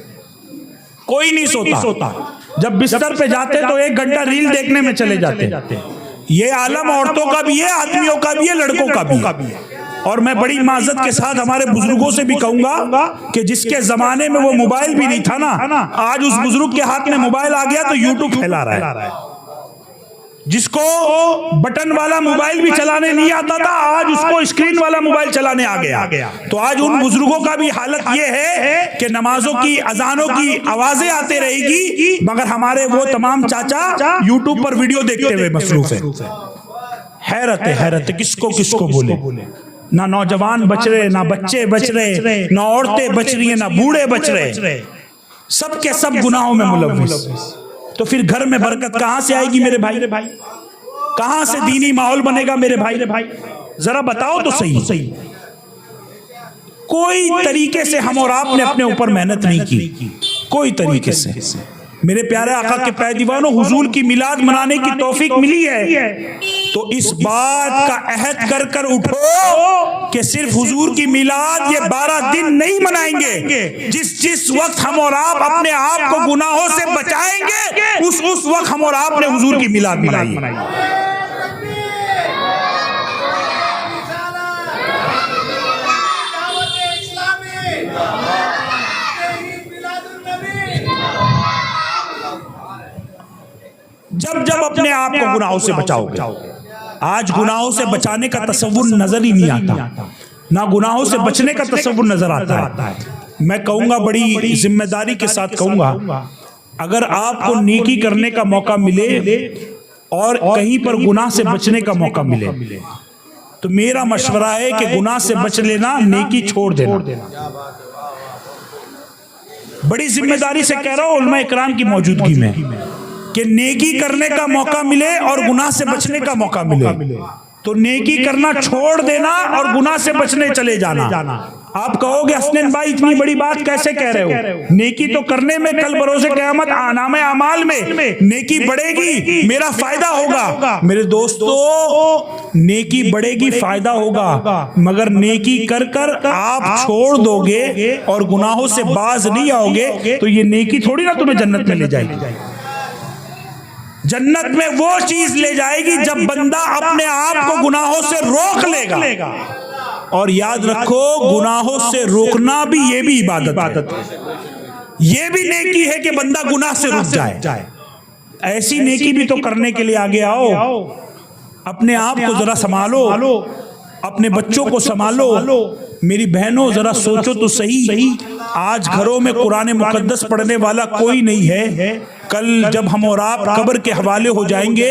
Speaker 1: کوئی نہیں سوتا. جب بستر پہ جاتے تو 1 گھنٹہ ریل دیکھنے میں چلے جاتے. یہ عالم عورتوں کا بھی ہے، آدمیوں کا بھی ہے، لڑکوں کا بھی ہے. اور میں بڑی معذرت کے ساتھ ہمارے بزرگوں سے بھی کہوں گا کہ جس کے زمانے میں وہ موبائل بھی نہیں تھا نا، آج اس بزرگ کے ہاتھ میں موبائل آ گیا تو یوٹیوب پھیلا رہا ہے. جس کو بٹن والا موبائل بھی چلانے نہیں آتا تھا آج اس کو اسکرین والا موبائل چلانے آ گیا. تو آج ان بزرگوں کا بھی حالت یہ ہے کہ نمازوں کی اذانوں کی آوازیں آتے رہے گی مگر ہمارے وہ تمام چاچا یوٹیوب پر ویڈیو دیکھتے ہوئے مصروف ہیں. حیرت ہے کس کو بولے. نہ نوجوان بچ رہے، نہ بچے بچ رہے، نہ عورتیں بچ رہی ہیں، نہ بوڑھے بچ رہے، سب کے سب گناہوں میں ملوث. تو پھر گھر میں برکت کہاں سے آئے گی میرے بھائی؟ کہاں سے دینی ماحول بنے گا میرے بھائی؟ ذرا بتاؤ تو صحیح. کوئی طریقے سے ہم اور آپ نے اپنے اوپر محنت نہیں کی، کوئی طریقے سے. میرے پیارے آقا کے پیروانوں، حضور کی میلاد منانے کی توفیق ملی ہے تو اس بات کا عہد کر کر اٹھو کہ صرف حضور کی میلاد یہ 12 دن نہیں منائیں گے. جس وقت ہم اور آپ اپنے آپ کو گناہوں سے بچائیں گے اس وقت ہم اور آپ نے حضور کی میلاد منائی. جب اپنے آپ کو گناہوں سے بچاؤ گے. آج گناہوں سے بچانے کا تصور نظر ہی نہیں آتا، نہ گناہوں سے بچنے کا تصور نظر آتا ہے. میں کہوں گا، بڑی ذمہ داری کے ساتھ کہوں گا، اگر آپ کو نیکی کرنے کا موقع ملے اور کہیں پر گناہ سے بچنے کا موقع ملے تو میرا مشورہ ہے کہ گناہ سے بچ لینا، نیکی چھوڑ دینا. بڑی ذمہ داری سے کہہ رہا ہوں علماء اکرام کی موجودگی میں کہ نیکی کرنے کا موقع ملے اور گناہ سے بچنے کا موقع ملے تو نیکی کرنا چھوڑ دینا اور گناہ سے بچنے چلے جانا. آپ کہو گے حسنین بھائی اتنی بڑی بات کیسے کہہ رہے ہو؟ نیکی تو کرنے میں کل بروز قیامت نامہ اعمال میں نیکی بڑھے گی، میرا فائدہ ہوگا. میرے دوستو، نیکی بڑھے گی، فائدہ ہوگا، مگر نیکی کر کر آپ چھوڑ دو گے اور گناہوں سے باز نہیں آؤ گے تو یہ نیکی تھوڑی نہ تمہیں جنت میں لے جائے گی. جنت میں وہ چیز لے جائے گی جب بندہ اپنے آپ کو گناہوں سے روک لے گا. اور یاد رکھو، گناہوں سے روکنا بھی یہ بھی عبادت ہے، یہ بھی نیکی ہے کہ بندہ گناہ سے رک جائے. ایسی نیکی بھی تو کرنے کے لیے آگے آؤ. اپنے آپ کو ذرا سنبھالو، اپنے بچوں کو سنبھالو. میری بہنوں ذرا سوچو تو صحیح، آج گھروں میں قرآن مقدس پڑھنے والا کوئی نہیں ہے. کل جب ہم اور آپ قبر کے حوالے ہو جائیں گے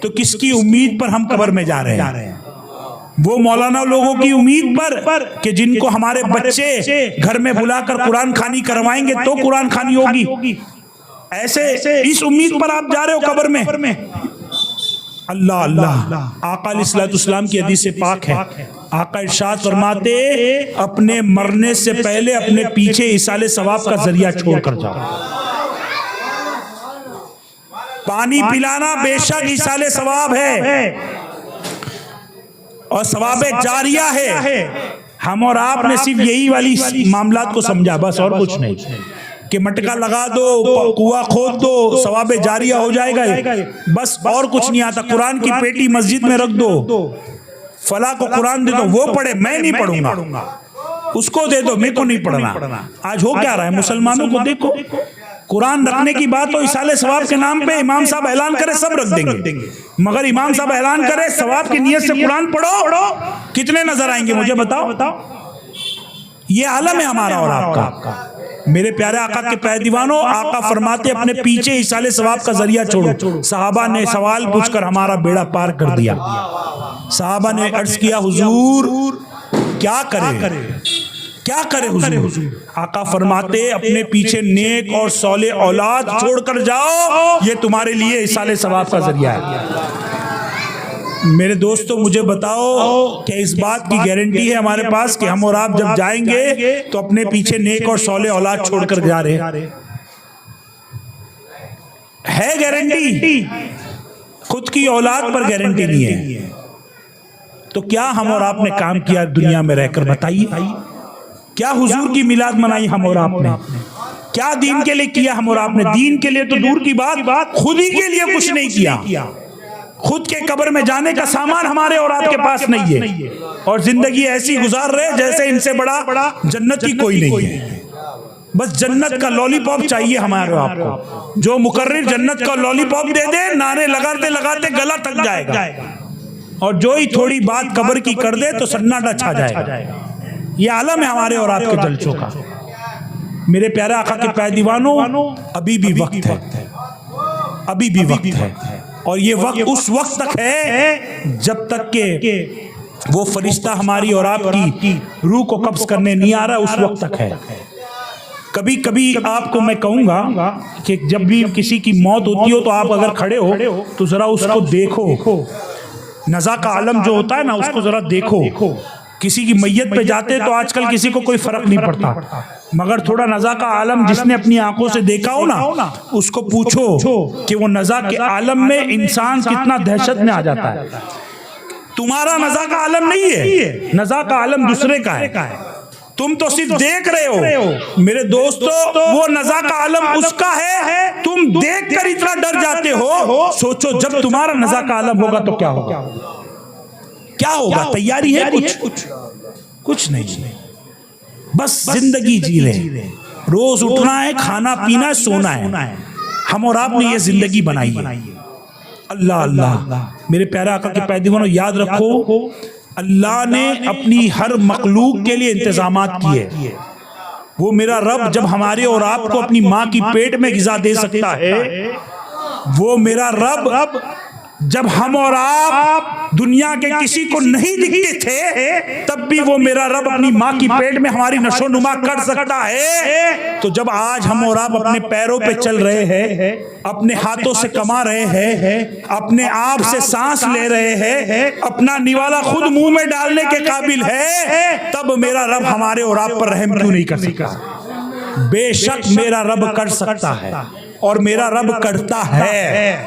Speaker 1: تو کس کی امید پر ہم قبر میں جا رہے ہیں؟ وہ مولانا لوگوں کی امید پر کہ جن کو ہمارے بچے گھر میں بلا کر قرآن خوانی کروائیں گے تو قرآن خوانی ہوگی. ایسے اس امید پر آپ جا رہے ہو قبر میں. اللہ اللہ، آقا علیہ الصلوۃ والسلام کی حدیث پاک ہے، آقا ارشاد فرماتے اپنے مرنے سے پہلے اپنے پیچھے ایصال ثواب کا ذریعہ چھوڑ کر جاؤ. پانی پلانا بے شک ایصال ثواب ہے اور ثواب جاریہ ہے. ہم اور آپ نے صرف یہی والی معاملات کو سمجھا، بس اور کچھ نہیں، کہ مٹکا لگا دو، کنواں کھود دو، ثواب جاریہ ہو جائے گا، بس اور کچھ نہیں آتا. قرآن کی پیٹی مسجد میں رکھ دو، فلاں کو قرآن دے دو، وہ پڑھے، میں نہیں پڑھوں گا، اس کو دے دو، میں کو نہیں پڑھنا. آج ہو کیا رہا ہے؟ مسلمانوں کو دیکھو، قرآن رکھنے کی بات ہو ایصال ثواب کے نام پہ امام صاحب اعلان کرے سب رکھ دیں گے، مگر امام صاحب اعلان کرے ثواب کی نیت سے قرآن پڑھو، کتنے نظر آئیں گے مجھے بتاؤ؟ یہ عالم ہے ہمارا اور آپ کا. میرے پیارے آقا کے پیروانوں، آقا فرماتے اپنے پیچھے ایصال ثواب کا ذریعہ چھوڑو. صحابہ نے سوال پوچھ کر ہمارا بیڑا پار کر دیا. صحابہ نے عرض کیا حضور کیا کرے حضور؟ آقا فرماتے اپنے پیچھے نیک اور صالح اولاد چھوڑ کر جاؤ، یہ تمہارے لیے ایصال ثواب کا ذریعہ ہے. میرے دوستو مجھے بتاؤ کہ اس بات کی گارنٹی ہے ہمارے پاس کہ ہم اور آپ جب جائیں گے تو اپنے پیچھے نیک اور صالح اولاد چھوڑ کر جا رہے ہے؟ گارنٹی؟ خود کی اولاد پر گارنٹی نہیں ہے. تو کیا ہم اور آپ نے کام کیا دنیا میں رہ کر؟ بتائیے، کیا حضور کی میلاد منائی ہم اور آپ نے؟ کیا دین کے لیے کیا ہم اور آپ نے؟ دین کے لیے تو دور کی بات، خود ہی کے لیے کچھ نہیں کیا. خود کے قبر میں جانے کا سامان ہمارے اور آپ کے پاس نہیں ہے اور زندگی ایسی گزار رہے جیسے ان سے بڑا جنت ہی کوئی نہیں ہے. بس جنت کا لولی پاپ چاہیے ہمارے اور آپ کو. جو مقرر جنت کا لولی پاپ دے دے، نعرے لگاتے لگاتے گلا تک جائے گا، اور جو ہی تھوڑی بات قبر کی کر دے تو سناٹا چھا جائے گا. یہ عالم ہے ہمارے اور آپ کے جلسوں کا. میرے پیارے آقا کے پیروانوں، ابھی بھی وقت ہے، ابھی بھی وقت ہے، اور یہ وقت اس وقت تک ہے جب تک کہ وہ فرشتہ ہماری اور آپ کی روح کو قبض کرنے نہیں آ رہا، اس وقت تک ہے. کبھی کبھی آپ کو میں کہوں گا کہ جب بھی کسی کی موت ہوتی ہو تو آپ اگر کھڑے ہو تو ذرا اس کو دیکھو، نزا کا عالم جو ہوتا ہے نا اس کو ذرا دیکھو. کسی کی میت پہ جاتے تو آج کل کسی کو کوئی فرق نہیں پڑتا، مگر تھوڑا نزا کا عالم جس نے اپنی آنکھوں سے دیکھا ہو نا اس کو پوچھو کہ وہ نزا کے عالم میں انسان کتنا دہشت میں آ جاتا ہے. تمہارا نزا کا عالم نہیں ہے، نزا کا عالم دوسرے کا ہے، تم تو صرف دیکھ رہے ہو. میرے دوستو وہ نزا کا عالم اس کا ہے، تم دیکھ کر اتنا ڈر جاتے ہو. سوچو جب تمہارا نزا کا عالم ہوگا تو کیا ہوگا؟ کیا ہوگا؟ تیاری ہے کچھ نہیں، بس زندگی جی لیں. روز اٹھنا ہے، کھانا پینا ہے، سونا ہے. ہم اور آپ نے یہ زندگی بنائی ہے. اللہ اللہ میرے پیارے آقا کے پیداواروں یاد رکھو، اللہ نے اپنی ہر مخلوق کے لیے انتظامات کیے. وہ میرا رب جب ہمارے اور آپ کو اپنی ماں کی پیٹ میں غذا دے سکتا ہے، وہ میرا رب جب ہم اور آپ دنیا کے کسی کو نہیں دکھتے تھے تب بھی وہ میرا رب اپنی ماں کی پیٹ میں ہماری نشو نما کر سکتا ہے. تو جب آج ہم اور آپ اپنے پیروں پہ چل رہے ہیں، اپنے ہاتھوں سے کما رہے ہیں، اپنے آپ سے سانس لے رہے ہیں، اپنا نوالا خود منہ میں ڈالنے کے قابل ہے، تب میرا رب ہمارے اور آپ پر رحم کیوں نہیں کر سکتا؟ بے شک میرا رب کر سکتا ہے اور میرا رب کرتا ہے،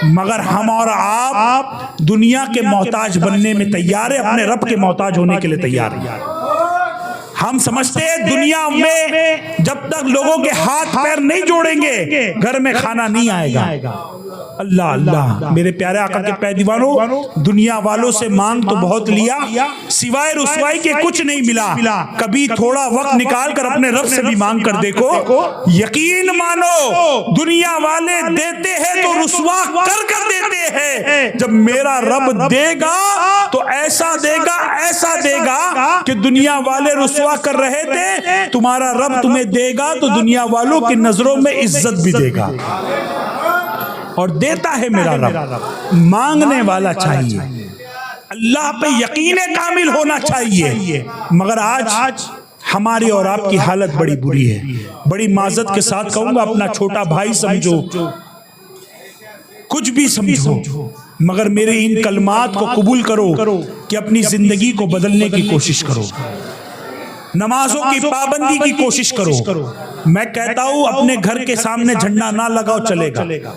Speaker 1: مگر ہم اور آپ دنیا کے محتاج بننے میں تیار ہے، اپنے رب کے محتاج ہونے کے لیے تیار ہیں. ہم سمجھتے ہیں دنیا میں جب تک لوگوں کے ہاتھ پیر نہیں جوڑیں گے گھر میں کھانا نہیں آئے گا. اللہ اللہ میرے پیارے آقا کے پیداواروں، دنیا والوں سے مانگ تو بہت لیا، سوائے رسوائی کے کچھ نہیں ملا. کبھی تھوڑا وقت نکال کر اپنے رب سے بھی مانگ کر دیکھو. یقین مانو دنیا والے دیتے ہیں تو رسوا کر کر دیتے ہیں. جب میرا رب دے گا تو ایسا دے گا کہ دنیا والے رسوا کر رہے تھے، تمہارا رب تمہیں دے گا تو دنیا والوں کی نظروں میں عزت بھی دے گا. اور دیتا ہے میرا رب. مانگنے والا چاہیے، اللہ پہ یقین کامل ہونا چاہیے. مگر آج ہماری اور آپ کی حالت بڑی بری ہے. بڑی معذرت کے ساتھ کہوں گا، اپنا چھوٹا بھائی سمجھو، کچھ بھی سمجھو، مگر میرے ان کلمات کو قبول کرو کہ اپنی زندگی کو بدلنے کی کوشش کرو، نمازوں کی پابندی کی کوشش کرو. میں کہتا ہوں اپنے گھر کے سامنے جھنڈا نہ لگاؤ، چلے گا.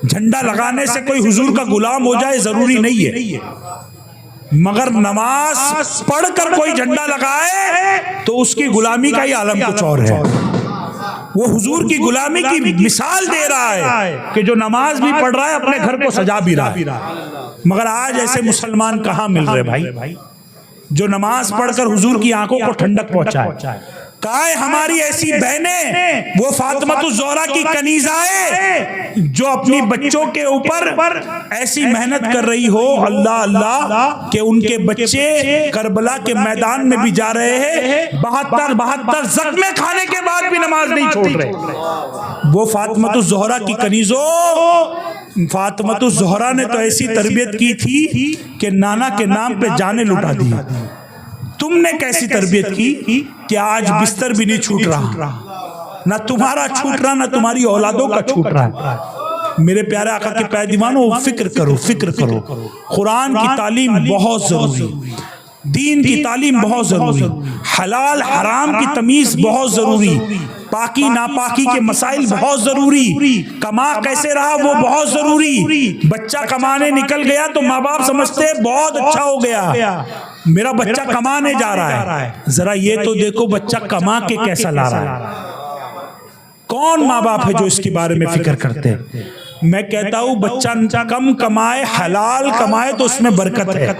Speaker 1: جھنڈا لگانے سے کوئی حضور کا غلام ہو جائے ضروری نہیں ہے، مگر نماز پڑھ کر کوئی جھنڈا لگائے تو اس کی غلامی کا ہی عالم کچھ اور ہے. وہ حضور کی غلامی کی مثال دے رہا ہے کہ جو نماز بھی پڑھ رہا ہے اپنے گھر کو سجا بھی رہا ہے. مگر آج ایسے مسلمان کہاں مل رہے بھائی جو نماز پڑھ کر حضور کی آنکھوں کو ٹھنڈک پہنچائے؟ کہاں ہے ہماری ایسی بہنیں، وہ فاطمۃ الزہرا کی کنیزائیں جو اپنی بچوں کے اوپر ایسی محنت کر رہی ہو، اللہ اللہ، کہ ان کے بچے کربلا کے میدان میں بھی جا رہے ہیں، 72 زخمیں کھانے کے بعد بھی نماز نہیں چھوڑ رہے. وہ فاطمۃ الزہرا کی کنیزوں، فاطمۃ الزہرا نے تو ایسی تربیت کی تھی کہ نانا کے نام پہ جانیں لٹا دی. تم نے کیسی تربیت کی کہ آج بستر بھی نہیں چھوٹ رہا، نہ تمہارا چھوٹ رہا، نہ تمہاری اولادوں کا چھوٹ رہا ہے. میرے پیارے آقا کے پیداواروں فکر کرو. قرآن کی تعلیم بہت ضروری، دین کی تعلیم بہت ضروری، حلال حرام کی تمیز بہت ضروری، پاکی ناپاکی کے مسائل بہت ضروری، کما کیسے رہا وہ بہت ضروری. بچہ کمانے نکل گیا تو ماں باپ سمجھتے بہت اچھا ہو گیا، میرا بچہ کمانے جا رہا ہے. ذرا یہ تو دیکھو بچہ کما کے کیسا لا رہا ہے. کون ماں باپ ہے جو اس کے بارے میں فکر کرتے ہیں؟ میں کہتا ہوں بچہ کم کمائے، حلال کمائے تو اس میں برکت ہے.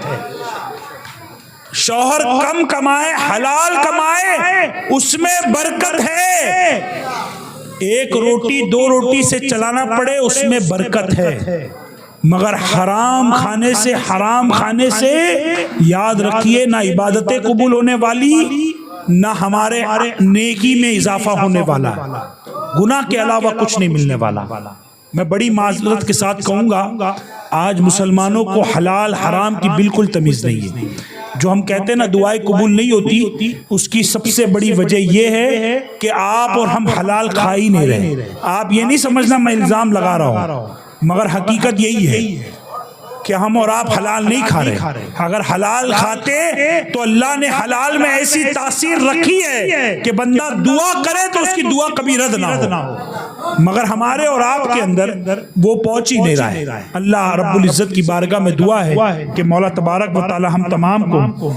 Speaker 1: شوہر کم کمائے، حلال کمائے، اس میں برکت ہے. ایک روٹی 2 روٹی سے چلانا پڑے اس میں برکت ہے، مگر حرام کھانے سے یاد رکھیے نہ عبادتیں قبول ہونے والی، نہ ہمارے نیکی میں اضافہ ہونے والا، گناہ کے علاوہ کچھ نہیں ملنے والا. میں بڑی معذرت کے ساتھ کہوں گا آج مسلمانوں کو حلال حرام کی بالکل تمیز نہیں ہے. جو ہم کہتے ہیں نا دعائیں قبول نہیں ہوتی، اس کی سب سے بڑی وجہ یہ ہے کہ آپ اور ہم حلال کھا ہی نہیں رہے. آپ یہ نہیں سمجھنا میں الزام لگا رہا ہوں، مگر حقیقت یہی ہے کہ ہم اور آپ حلال نہیں کھا رہے. اگر حلال کھاتے تو اللہ نے حلال میں ایسی تاثیر رکھی ہے کہ بندہ دعا کرے تو اس کی دعا کبھی رد نہ ہو، مگر ہمارے اور آپ کے اندر وہ پہنچ ہی نہیں رہا ہے. اللہ رب العزت کی بارگاہ میں دعا ہے کہ مولا تبارک و تعالی ہم تمام کو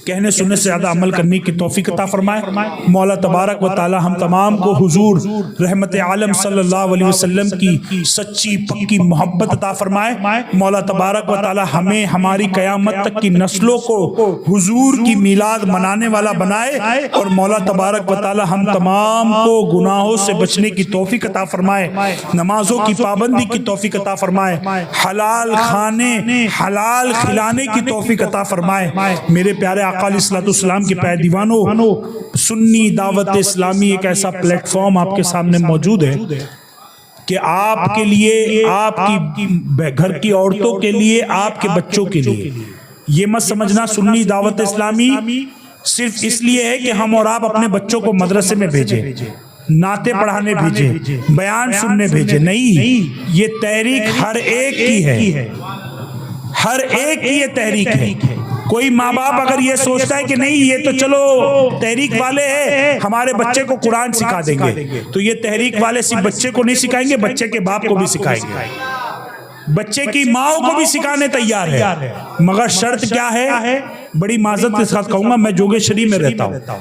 Speaker 1: کہنے سننے سے زیادہ عمل کرنے کی توفیق عطا فرمائے. مولا تبارک و تعالی ہم تمام کو حضور رحمت عالم صلی اللہ علیہ وسلم کی سچی پکی محبت عطا فرمائے. مولا تبارک و تعالی ہمیں ہماری قیامت تک کی نسلوں کو حضور کی میلاد منانے والا بنائے، اور مولا تبارک و تعالی ہم تمام کو گناہوں سے بچنے کی توفیق عطا فرمائے، نمازوں کی پابندی کی توفیق عطا فرمائے، حلال کھانے حلال کھلانے کی توفیق عطا فرمائے. میرے پیارے آقا علیہ الصلوۃ والسلام کے پیارے دیوانوں، سنی دعوت اسلامی ایک ایسا پلیٹ فارم آپ کے سامنے موجود ہے کہ آپ کے لیے، آپ کی گھر کی عورتوں کے لیے، آپ کے بچوں کے لیے، یہ مت سمجھنا سنی دعوت اسلامی صرف اس لیے ہے کہ ہم اور آپ اپنے بچوں کو مدرسے میں بھیجیں، نعتیں پڑھانے بھیجیں، بیان سننے بھیجیں. نہیں، یہ تحریک ہر ایک کی ہے، ہر ایک کی یہ تحریک ہے. کوئی ماں باپ اگر یہ سوچتا ہے کہ نہیں یہ تو چلو تحریک والے ہیں، ہمارے بچے کو قرآن سکھا دیں گے، تو یہ تحریک والے صرف بچے کو نہیں سکھائیں گے، بچے کے باپ کو بھی سکھائیں گے، بچے کی ماں کو بھی سکھانے تیار ہے. مگر شرط کیا ہے؟ بڑی معذرت کے ساتھ کہوں گا، میں جوگیشری میں رہتا ہوں،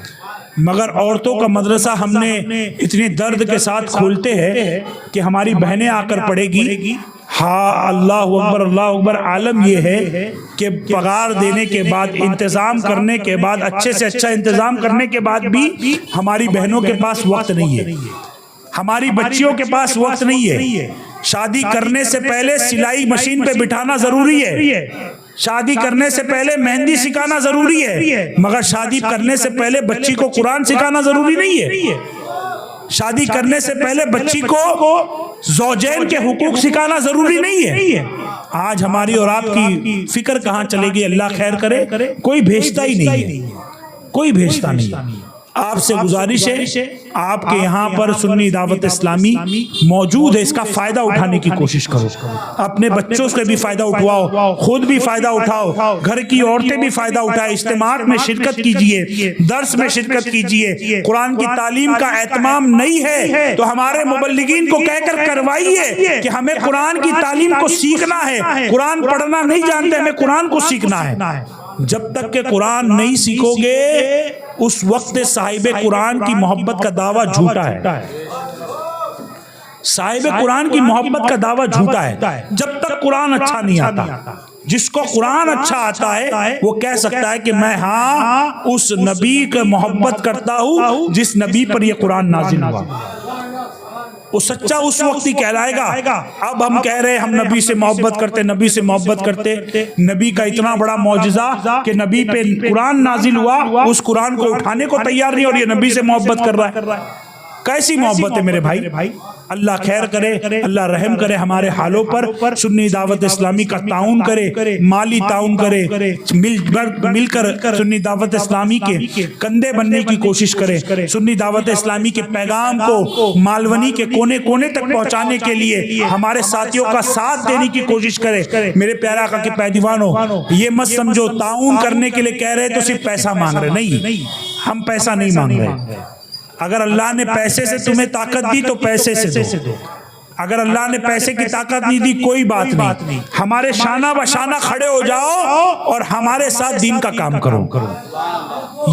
Speaker 1: مگر عورتوں کا مدرسہ ہم نے اتنے درد کے ساتھ کھولتے ہیں کہ ہماری بہنیں آ کر پڑھے گی. ہاں، اللہ اکبر اللہ اکبر. عالم یہ ہے کہ پگار دینے کے بعد، انتظام کرنے کے بعد، اچھے سے اچھا انتظام کرنے کے بعد بھی ہماری بہنوں کے پاس وقت نہیں ہے، ہماری بچیوں کے پاس وقت نہیں ہے. شادی کرنے سے پہلے سلائی مشین پہ بٹھانا ضروری ہے، شادی کرنے سے پہلے مہندی سکھانا ضروری ہے، مگر شادی کرنے سے پہلے بچی کو قرآن سکھانا ضروری نہیں ہے. شادی کرنے سے پہلے بچی کو زوجین کے حقوق سکھانا ضروری نہیں ہے. آج ہماری اور آپ کی فکر کہاں چلے گی؟ اللہ خیر کرے. کوئی بھیجتا ہی نہیں ہے، کوئی بھیجتا نہیں ہے. آپ سے گزارش ہے، آپ کے یہاں پر سنی دعوت اسلامی موجود ہے، اس کا فائدہ اٹھانے کی کوشش کرو. اپنے بچوں سے بھی فائدہ اٹھواؤ، خود بھی فائدہ اٹھاؤ، گھر کی عورتیں بھی فائدہ اٹھائیں. اجتماعات میں شرکت کیجئے، درس میں شرکت کیجئے. قرآن کی تعلیم کا اہتمام نہیں ہے تو ہمارے مبلغین کو کہہ کر کروائیے کہ ہمیں قرآن کی تعلیم کو سیکھنا ہے. قرآن پڑھنا نہیں جانتے، ہمیں قرآن کو سیکھنا ہے. جب تک کہ قرآن نہیں سیکھو گے اس وقت صاحب قرآن کی محبت کا دعویٰ جھوٹا ہے. صاحب قرآن کی محبت کا دعویٰ جھوٹا ہے. جب تک قرآن اچھا نہیں آتا، جس کو قرآن اچھا آتا ہے وہ کہہ سکتا ہے کہ میں ہاں اس نبی کی محبت کرتا ہوں جس نبی پر یہ قرآن نازل ہوا. وہ سچا اس وقت ہی کہلائے گا. اب ہم کہہ رہے ہیں ہم نبی سے محبت کرتے، نبی سے محبت کرتے. نبی کا اتنا بڑا معجزہ کہ نبی پہ قرآن نازل ہوا، اس قرآن کو اٹھانے کو تیار نہیں، اور یہ نبی سے محبت کر رہا ہے. کیسی محبت ہے میرے بھائی؟ اللہ خیر کرے، اللہ رحم کرے ہمارے حالوں پر. سنی دعوت اسلامی کا تعاون کرے، مالی تعاون کرے، مل کر سنی دعوت اسلامی کے کندھے بننے کی کوشش کرے. سنی دعوت اسلامی کے پیغام کو مالونی کے کونے کونے تک پہنچانے کے لیے ہمارے ساتھیوں کا ساتھ دینے کی کوشش کرے. میرے پیارے آقا کے پیدیوانوں، یہ مت سمجھو تعاون کرنے کے لیے کہہ رہے تو صرف پیسہ مانگ رہے. نہیں، ہم پیسہ نہیں مانگ رہے. اگر اللہ نے پیسے سے تمہیں طاقت دی تو پیسے سے دو. اگر اللہ نے پیسے کی طاقت نہیں دی کوئی بات نہیں، ہمارے شانہ بشانہ کھڑے ہو جاؤ اور ہمارے ساتھ دین کا کام کرو.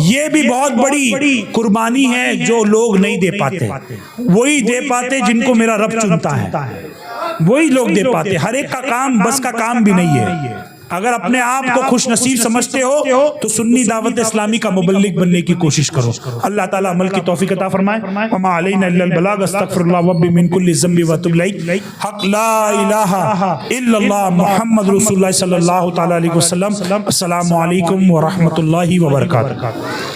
Speaker 1: یہ بھی بہت بڑی قربانی ہے جو لوگ نہیں دے پاتے. وہی دے پاتے جن کو میرا رب چنتا ہے، وہی لوگ دے پاتے. ہر ایک کا کام بس کا کام بھی نہیں ہے. اگر اپنے آپ کو خوش نصیب سمجھتے ہو تو سنی دعوت اسلامی کا مبلغ بننے کی کوشش کرو. اللہ تعالیٰ عمل کی توفیق عطا فرمائے. وما علینا الا البلاغ. استغفر اللہ ربی من کل ذنب واتوب الیہ. حق لا الہ الا اللہ محمد رسول اللہ صلی اللہ تعالی علیہ وسلم. السلام علیکم ورحمۃ اللہ وبرکاتہ.